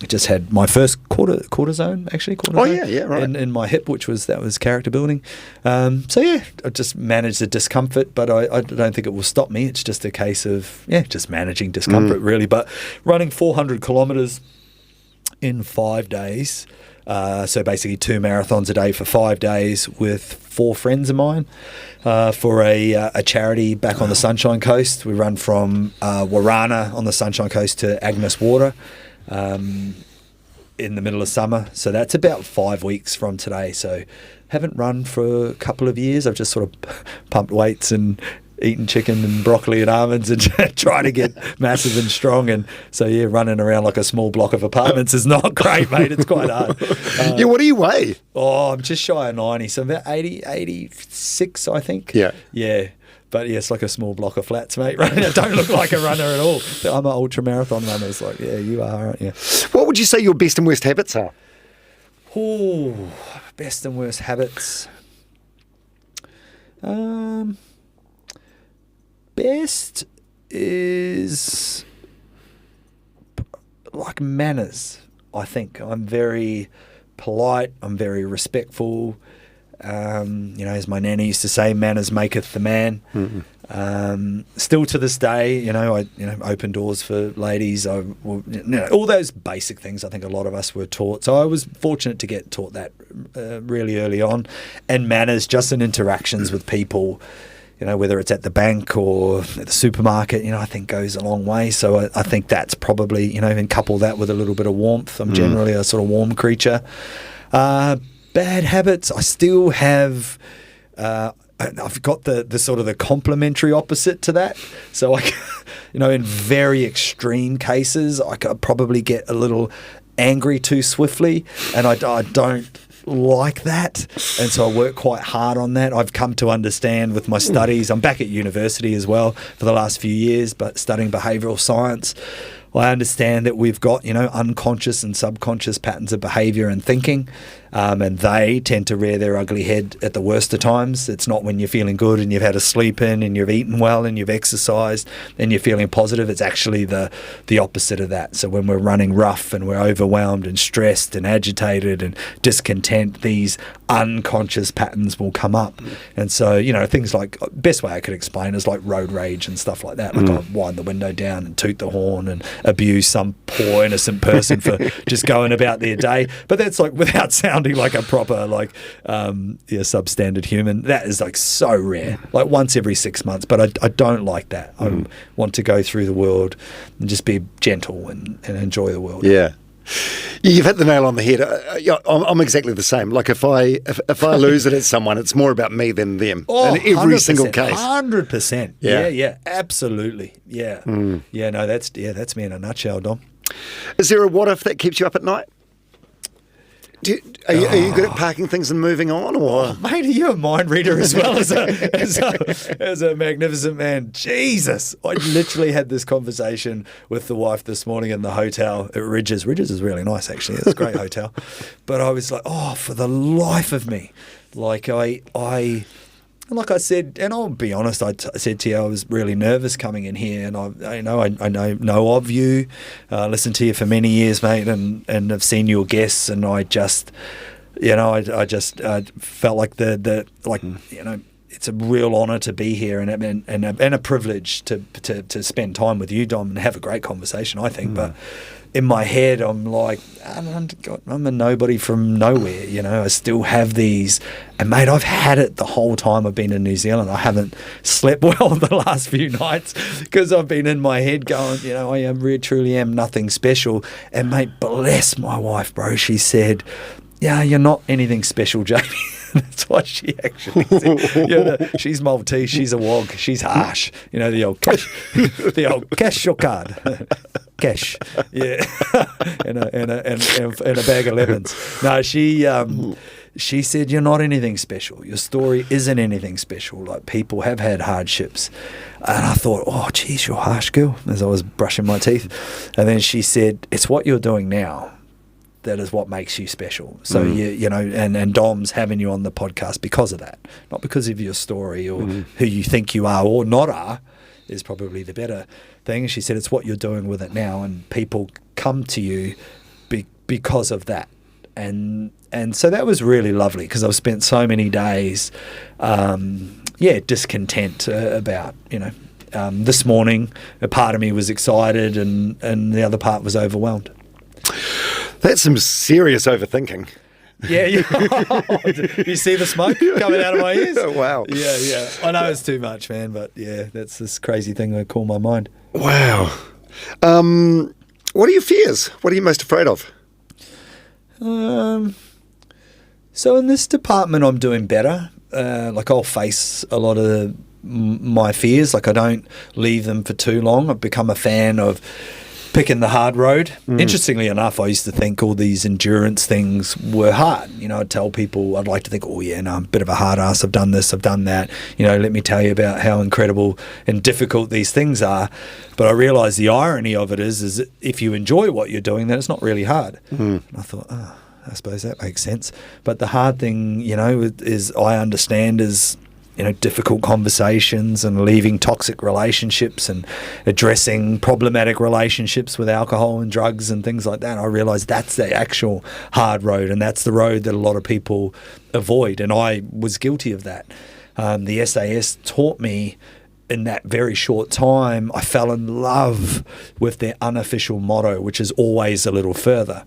just had my first cortisone. Oh, yeah, right. In my hip, that was character building. So yeah, I just managed the discomfort, but I don't think it will stop me. It's just a case of, just managing discomfort really. But running 400 kilometres in 5 days, so basically 2 marathons a day for 5 days with 4 friends of mine for a charity back on the Sunshine Coast. We run from Warana on the Sunshine Coast to Agnes Water in the middle of summer. So that's about 5 weeks from today. So haven't run for a couple of years. I've just sort of pumped weights and eating chicken and broccoli and almonds and trying to get massive and strong. And so, running around like a small block of apartments is not great, mate. It's quite hard. What do you weigh? Oh, I'm just shy of 90. So about 86, I think. Yeah. Yeah. But it's like a small block of flats, mate. Right? I don't look like a runner at all. I'm an ultramarathon runner. It's like, yeah, you are, aren't you? What would you say your best and worst habits are? Oh, best and worst habits. Best is like manners, I think. I'm very polite. I'm very respectful. As my nanny used to say, manners maketh the man. Mm-hmm. Still to this day, I open doors for ladies. All those basic things I think a lot of us were taught. So I was fortunate to get taught that really early on. And manners, just in interactions with people, whether it's at the bank or at the supermarket, I think goes a long way. So I think that's probably, and couple that with a little bit of warmth. I'm generally a sort of warm creature. Bad habits, I still have, I've got the sort of the complementary opposite to that. So in very extreme cases, I could probably get a little angry too swiftly, and I don't like that, and so I work quite hard on that. I've come to understand with my studies, I'm back at university as well for the last few years, but studying behavioural science, I understand that we've got, unconscious and subconscious patterns of behaviour and thinking, and they tend to rear their ugly head at the worst of times. It's not when you're feeling good and you've had a sleep in and you've eaten well and you've exercised and you're feeling positive. It's actually the opposite of that. So when we're running rough and we're overwhelmed and stressed and agitated and discontent, these unconscious patterns will come up. And so, things like, best way I could explain is like road rage and stuff like that. Like I'll wind the window down and toot the horn and abuse some poor innocent person for just going about their day. But that's like without sounding like a proper substandard human. That is like so rare, like once every 6 months. But I don't like that. I want to go through the world and just be gentle and enjoy the world. Yeah. You've hit the nail on the head. I'm exactly the same. Like if I lose it at someone, it's more about me than them. Oh, in every single case. 100%. Yeah, absolutely. Yeah. Yeah, no, that's me in a nutshell, Dom. Is there a what if that keeps you up at night? Are you good at parking things and moving on, or mate, are you a mind reader as well as a magnificent man? Jesus, I literally had this conversation with the wife this morning in the hotel at Ridges. Ridges is really nice, actually. It's a great hotel, but I was like, for the life of me, like like I said, and I'll be honest, I said to you, I was really nervous coming in here, and I know of you, listened to you for many years, mate, and have seen your guests, and I just, I felt like it's a real honour to be here and a privilege to spend time with you, Dom, and have a great conversation, I think. But in my head, I'm like, I'm a nobody from nowhere, you know. I still have these, and mate, I've had it the whole time I've been in New Zealand. I haven't slept well the last few nights because I've been in my head going, you know, truly am nothing special. And mate, bless my wife, bro. She said, yeah, you're not anything special, Jamie. That's what she actually said. You know, she's Maltese, she's a wog, she's harsh. You know, the old cash your card. Cash. Yeah. and a bag of lemons. No, she said, you're not anything special. Your story isn't anything special. Like, people have had hardships. And I thought, oh, geez, you're a harsh girl, as I was brushing my teeth. And then she said, it's what you're doing now that is what makes you special. So, you know, and Dom's having you on the podcast because of that. Not because of your story or who you think you are or not are, is probably the better thing. She said, it's what you're doing with it now, and people come to you because of that. And so that was really lovely, because I've spent so many days, discontent about, you know, this morning a part of me was excited and the other part was overwhelmed. That's some serious overthinking. Yeah. You see the smoke coming out of my ears? Wow. Yeah. I know it's too much, man, but yeah, that's this crazy thing I call my mind. Wow. What are your fears? What are you most afraid of? So in this department, I'm doing better. Like, I'll face a lot of my fears. Like, I don't leave them for too long. I've become a fan of picking the hard road. Interestingly enough, I used to think all these endurance things were hard. You know, I'd tell people, I'd like to think, oh yeah, no, I'm a bit of a hard ass. I've done this, I've done that. You know, let me tell you about how incredible and difficult these things are. But I realised the irony of it is that if you enjoy what you're doing, then it's not really hard. And I thought, I suppose that makes sense. But the hard thing, you know, is I understand is, you know, difficult conversations and leaving toxic relationships and addressing problematic relationships with alcohol and drugs and things like that. I realised that's the actual hard road, and that's the road that a lot of people avoid. And I was guilty of that. The SAS taught me, in that very short time, I fell in love with their unofficial motto, which is always a little further.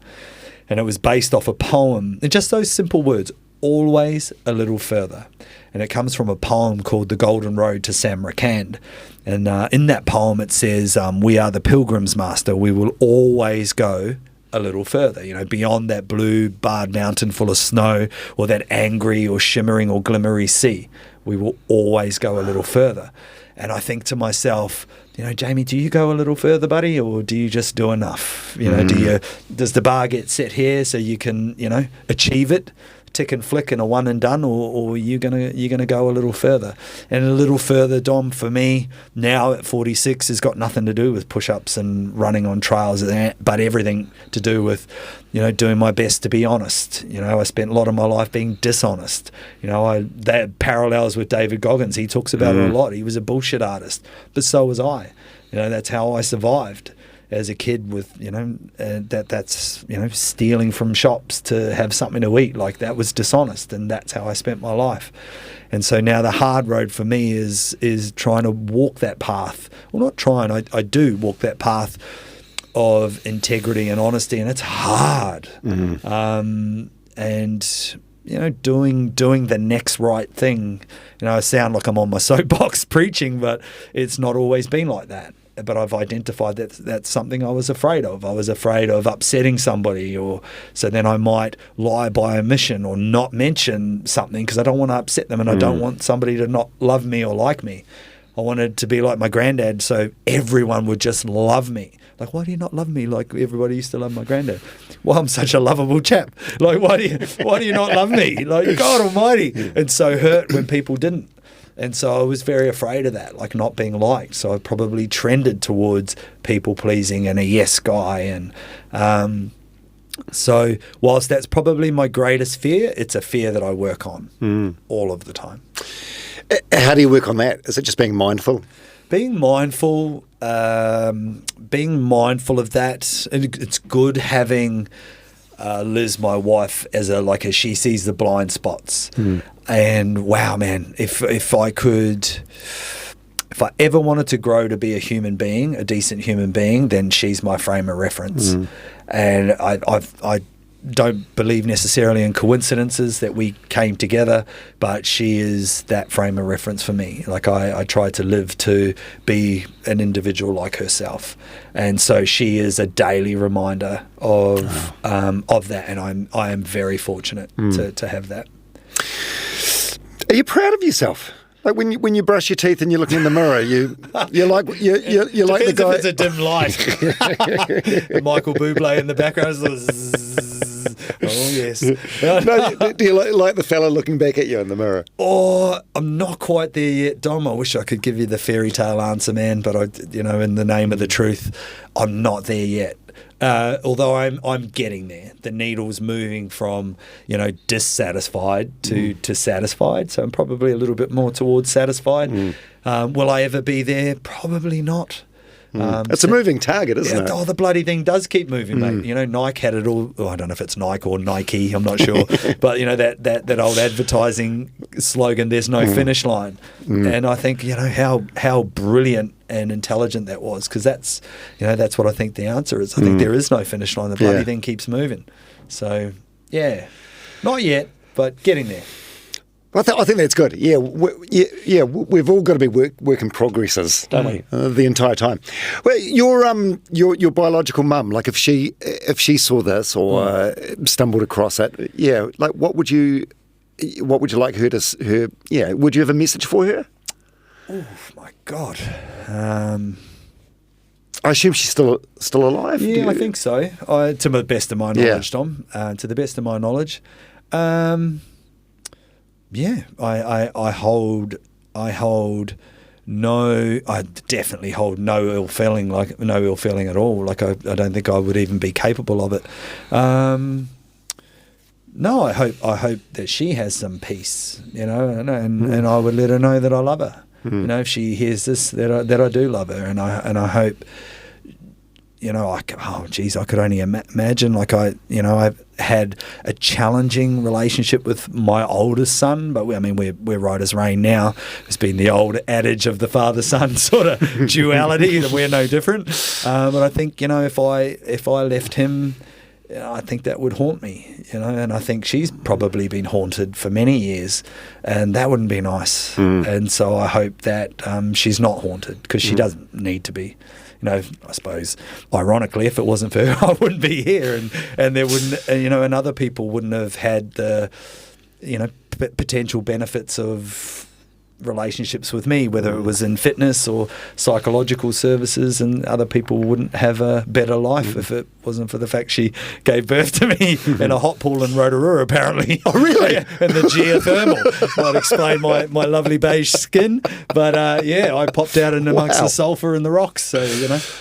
And it was based off a poem, and just those simple words, always a little further. And it comes from a poem called The Golden Road to Samarkand. And in that poem it says, we are the pilgrims, master. We will always go a little further, you know, beyond that blue barred mountain full of snow or that angry or shimmering or glimmery sea. We will always go a little further. And I think to myself, you know, Jamie, do you go a little further, buddy, or do you just do enough? You know, does the bar get set here so you can, you know, achieve it? Tick and flick and a one and done, or you're gonna go a little further. And a little further, Dom, for me now at 46 has got nothing to do with push-ups and running on trails, but everything to do with, you know, doing my best to be honest. You know, I spent a lot of my life being dishonest. You know, that parallels with David Goggins. He talks about it a lot. He was a bullshit artist, but so was I. You know, that's how I survived as a kid, with, you know, that's, you know, stealing from shops to have something to eat. Like, that was dishonest, and that's how I spent my life. And so now the hard road for me is trying to walk that path. Well, not trying, I do walk that path of integrity and honesty, and it's hard. And, you know, doing the next right thing. You know, I sound like I'm on my soapbox preaching, but it's not always been like that. But I've identified that that's something I was afraid of. I was afraid of upsetting somebody, or so then I might lie by omission or not mention something because I don't want to upset them, and I don't want somebody to not love me or like me. I wanted to be like my granddad, so everyone would just love me. Like, why do you not love me like everybody used to love my granddad? Well, I'm such a lovable chap. Like, why do you not love me? Like, God Almighty. And so hurt when people didn't. And so I was very afraid of that, like not being liked. So I probably trended towards people pleasing and a yes guy. And so whilst that's probably my greatest fear, it's a fear that I work on all of the time. How do you work on that? Is it just being mindful? Being mindful of that. It's good having Liz, my wife, as she sees the blind spots. And wow, man, if I ever wanted to grow to be a human being, a decent human being, then she's my frame of reference. And I don't believe necessarily in coincidences that we came together, but she is that frame of reference for me. Like I try to live to be an individual like herself, and so she is a daily reminder of that, and I am very fortunate to have that. Are you proud of yourself? Like when you brush your teeth and you look in the mirror, you're like the guy. If it's a dim light, Michael Bublé in the background. Oh yes. No, do you like the fella looking back at you in the mirror? Oh, I'm not quite there yet, Dom. I wish I could give you the fairy tale answer, man. But in the name of the truth, I'm not there yet. Although I'm getting there. The needle's moving from dissatisfied to satisfied. So I'm probably a little bit more towards satisfied. Will I ever be there? Probably not. It's a moving target, isn't it? Oh, the bloody thing does keep moving, mate. Nike had it all. I don't know if it's Nike or Nike. I'm not sure. But that old advertising slogan, "There's no finish line," and I think how brilliant and intelligent that was, because that's what I think the answer is. I think there is no finish line. The bloody thing keeps moving. So yeah, not yet, but getting there. I think that's good. Yeah, we've all got to be work in progresses, don't we? The entire time. Well, your biological mum, like if she saw this or stumbled across it, like what would you like her to would you have a message for her? Oh my God. I assume she's still alive. Yeah, I think so. To the best of my knowledge, Tom. To the best of my knowledge. Yeah, I definitely hold no ill feeling, no ill feeling at all. Like I don't think I would even be capable of it. No, I hope that she has some peace, and I would let her know that I love her. If she hears this, that I do love her, and I hope. I could only imagine. I've had a challenging relationship with my oldest son, but we're right as rain now. It's been the old adage of the father-son sort of duality, that we're no different. But I think if I left him, I think that would haunt me. And I think she's probably been haunted for many years, and that wouldn't be nice. And so I hope that she's not haunted, because she doesn't need to be. I suppose, ironically, if it wasn't for her, I wouldn't be here, and there wouldn't, and other people wouldn't have had the, potential benefits of relationships with me, whether it was in fitness or psychological services, and other people wouldn't have a better life if it wasn't for the fact she gave birth to me in a hot pool in Rotorua, apparently. Oh, really? And the geothermal might explain my lovely beige skin. But I popped out in amongst the sulphur and the rocks. So,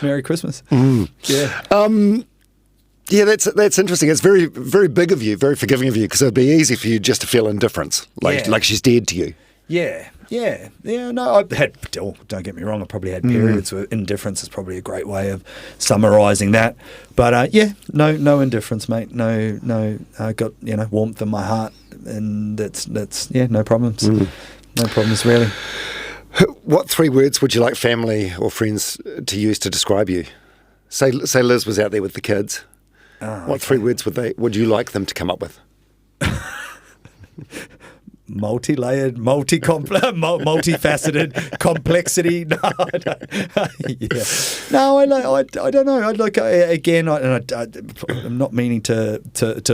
Merry Christmas. Yeah. Yeah, that's interesting. It's very, very big of you, very forgiving of you, because it'd be easy for you just to feel indifference, like she's dead to you. Yeah. No, I've had. Don't get me wrong. I probably had periods where indifference is probably a great way of summarising that. But no indifference, mate. No. I got warmth in my heart, and that's no problems. No problems really. What 3 words would you like family or friends to use to describe you? Say Liz was out there with the kids. What 3 words would you like them to come up with? Multi-layered, multifaceted, complexity. No, I don't. No, I don't know. I'm not meaning to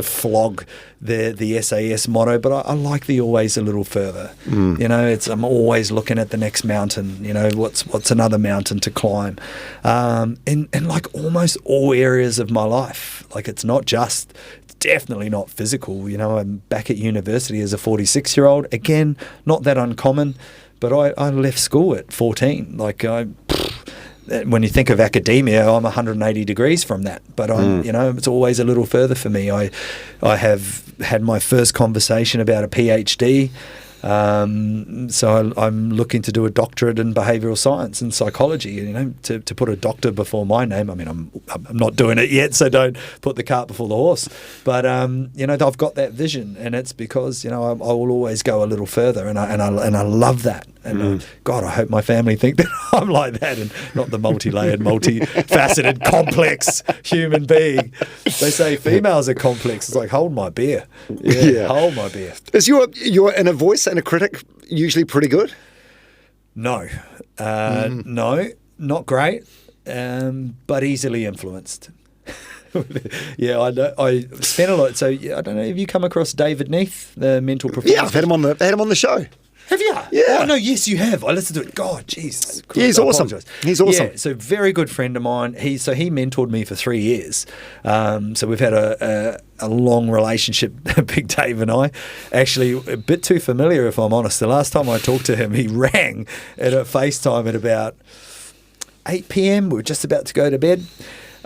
flog the SAS motto, but I like the always a little further. I'm always looking at the next mountain. What's another mountain to climb, in like almost all areas of my life. Like it's not just. Definitely not physical. I'm back at university as a 46-year-old. Again, not that uncommon, but I left school at 14. When you think of academia, I'm 180 degrees from that. But it's always a little further for me. I have had my first conversation about a PhD So I'm looking to do a doctorate in behavioural science and psychology. You know, to put a doctor before my name. I mean, I'm not doing it yet, so don't put the cart before the horse. But you know, I've got that vision, and it's because, you know, I will always go a little further, and I love that. And God, I hope my family think that I'm like that, and not the multi-layered, multifaceted, complex human being. They say females are complex. It's like, hold my beer. Yeah. Hold my beer. Is your inner voice and a critic usually pretty good? No, no, not great, but easily influenced. Yeah, I know. I spent a lot. So I don't know. Have you come across David Neath, the mental professor? Yeah, I've had him on the show. Have you? Yeah. Oh, no, yes, you have. I listened to it. God, jeez. Yeah, he's awesome. He's awesome. Yeah, so very good friend of mine. He mentored me for 3 years. So we've had a long relationship, Big Dave and I. Actually, a bit too familiar, if I'm honest. The last time I talked to him, he rang at a FaceTime at about 8 p.m. We were just about to go to bed.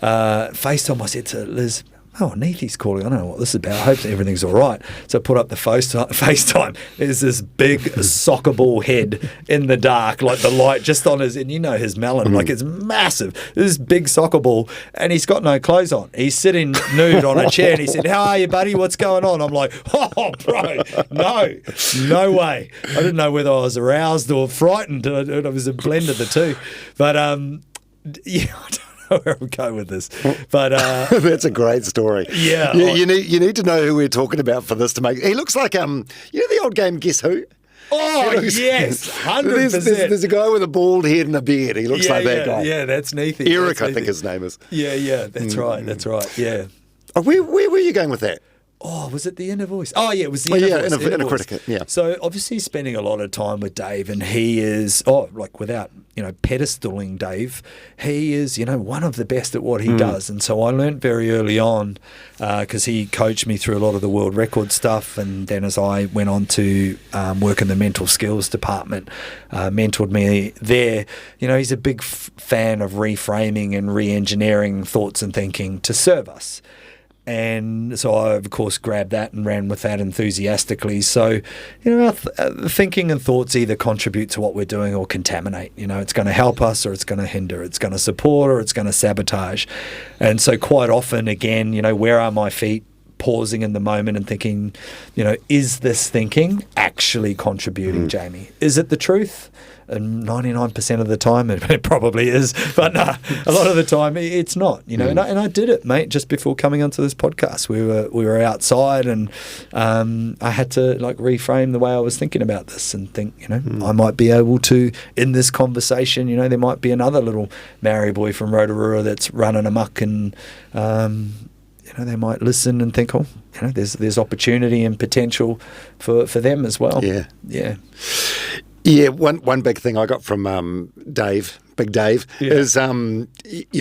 FaceTime, I said to Liz, oh, Neathy's calling. I don't know what this is about. I hope everything's all right. So I put up the FaceTime. There's this big soccer ball head in the dark, like the light just on his, and you know his melon, like it's massive. This big soccer ball, and he's got no clothes on. He's sitting nude on a chair, and he said, how are you, buddy? What's going on? I'm like, oh, bro, no way. I didn't know whether I was aroused or frightened. It was a blend of the two. But, yeah, I don't know where I'm going with this, but that's a great story. Yeah, you need to know who we're talking about for this to make. He looks like you know the old game Guess Who. Oh yes, 100%. There's a guy with a bald head and a beard. He looks like that guy. Yeah, that's Neathy. Eric, I think his name is. Yeah, that's right. That's right. Yeah. Oh, where were you going with that? Oh, was it the inner voice? Oh, yeah, it was the inner voice. Inner critic, yeah. So obviously spending a lot of time with Dave, and he is, like without, you know, pedestaling Dave, he is, you know, one of the best at what he does. And so I learned very early on, because he coached me through a lot of the world record stuff, and then as I went on to work in the mental skills department, mentored me there. You know, he's a big fan of reframing and re-engineering thoughts and thinking to serve us. And so I, of course, grabbed that and ran with that enthusiastically. So, you know, our thinking and thoughts either contribute to what we're doing or contaminate. You know, it's going to help us or it's going to hinder. It's going to support or it's going to sabotage. And so quite often, again, you know, where are my feet? Pausing in the moment and thinking, you know, is this thinking actually contributing, Jamie? Is it the truth? And 99% of the time it probably is, but no, a lot of the time it's not, you know. And I did it, mate, just before coming onto this podcast. We were outside, and I had to like reframe the way I was thinking about this and think, you know, I might be able to, in this conversation, you know, there might be another little Maori boy from Rotorua that's running amok, and you know, they might listen and think, oh, you know, there's opportunity and potential for them as well. Yeah, one big thing I got from Dave, Big Dave, is you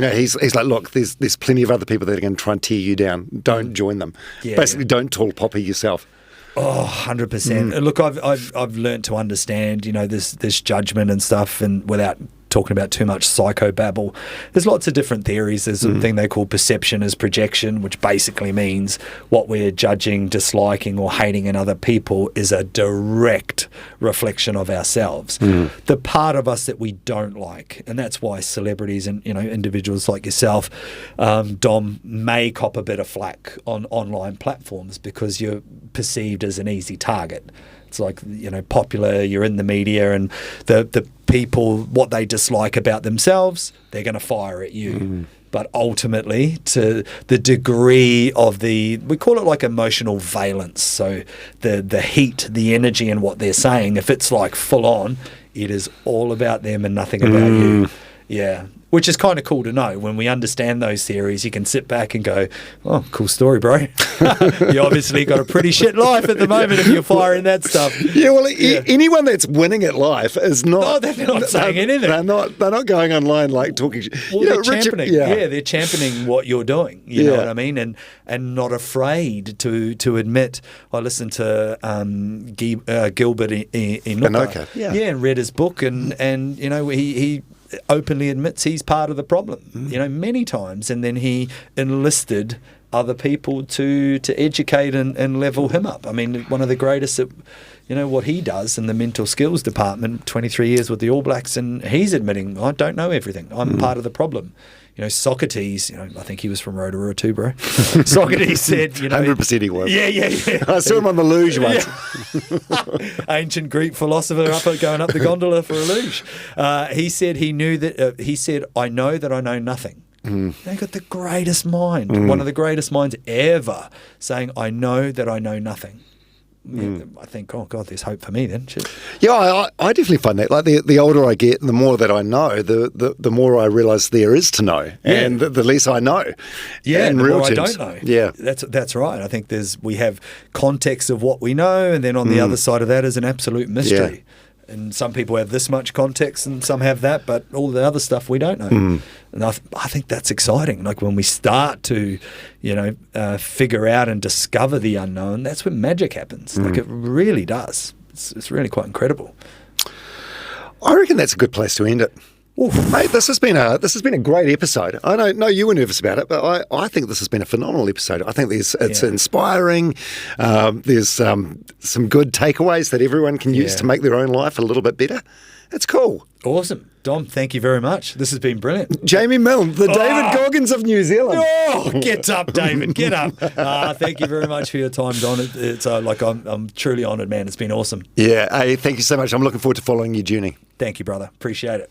know, he's like, look, there's plenty of other people that are going to try and tear you down. Don't join them. Basically, don't tall poppy yourself. Oh, 100%. Look, I've learned to understand, you know, this judgment and stuff, and without talking about too much psychobabble, there's lots of different theories. There's a thing they call perception as projection, which basically means what we're judging, disliking, or hating in other people is a direct reflection of ourselves. The part of us that we don't like, and that's why celebrities and, you know, individuals like yourself, Dom, may cop a bit of flack on online platforms because you're perceived as an easy target. It's like, you know, popular, you're in the media, and the people, what they dislike about themselves, they're going to fire at you. But ultimately, to the degree of we call it like emotional valence. So the heat, the energy in what they're saying, if it's like full on, it is all about them and nothing about you. Yeah. Which is kind of cool to know. When we understand those theories, you can sit back and go, oh, cool story, bro. You obviously got a pretty shit life at the moment if you're firing that stuff. Yeah, well, anyone that's winning at life is not... No, they're not saying anything. They're not going online like talking... Well, they're championing. They're championing what you're doing. You know what I mean? And not afraid to admit. I listened to Gilbert Enoka. And read his book, and you know, he openly admits he's part of the problem, you know, many times, and then he enlisted other people to educate and level him up. I mean, one of the greatest at, what he does in the mental skills department, 23 years with the All Blacks, and he's admitting, I don't know everything. I'm part of the problem. Socrates, I think he was from Rotorua too, bro. Socrates said, 100% he was. Yeah. I saw him on the luge once. Ancient Greek philosopher going up the gondola for a luge. He said I know that I know nothing. They got the greatest mind, one of the greatest minds ever, saying, I know that I know nothing. Yeah, I think, oh God, there's hope for me then. Shit. Yeah, I definitely find that. Like the older I get, and the more that I know, the more I realise there is to know, and the less I know. Yeah, in the real more terms. I don't know. Yeah, that's right. I think we have context of what we know, and then on the other side of that is an absolute mystery. Yeah. And some people have this much context, and some have that, but all the other stuff we don't know. And I think that's exciting. Like when we start to, figure out and discover the unknown, that's when magic happens. Like it really does. It's really quite incredible. I reckon that's a good place to end it. Oof. Mate, this has been a great episode. I don't know you were nervous about it, but I think this has been a phenomenal episode. I think it's inspiring. There's some good takeaways that everyone can use to make their own life a little bit better. It's cool. Awesome. Dom, thank you very much. This has been brilliant. Jamie Milne, the David Goggins of New Zealand. Oh, get up, David. Get up. Thank you very much for your time, Don. It's I'm truly honoured, man. It's been awesome. Yeah. Hey, thank you so much. I'm looking forward to following your journey. Thank you, brother. Appreciate it.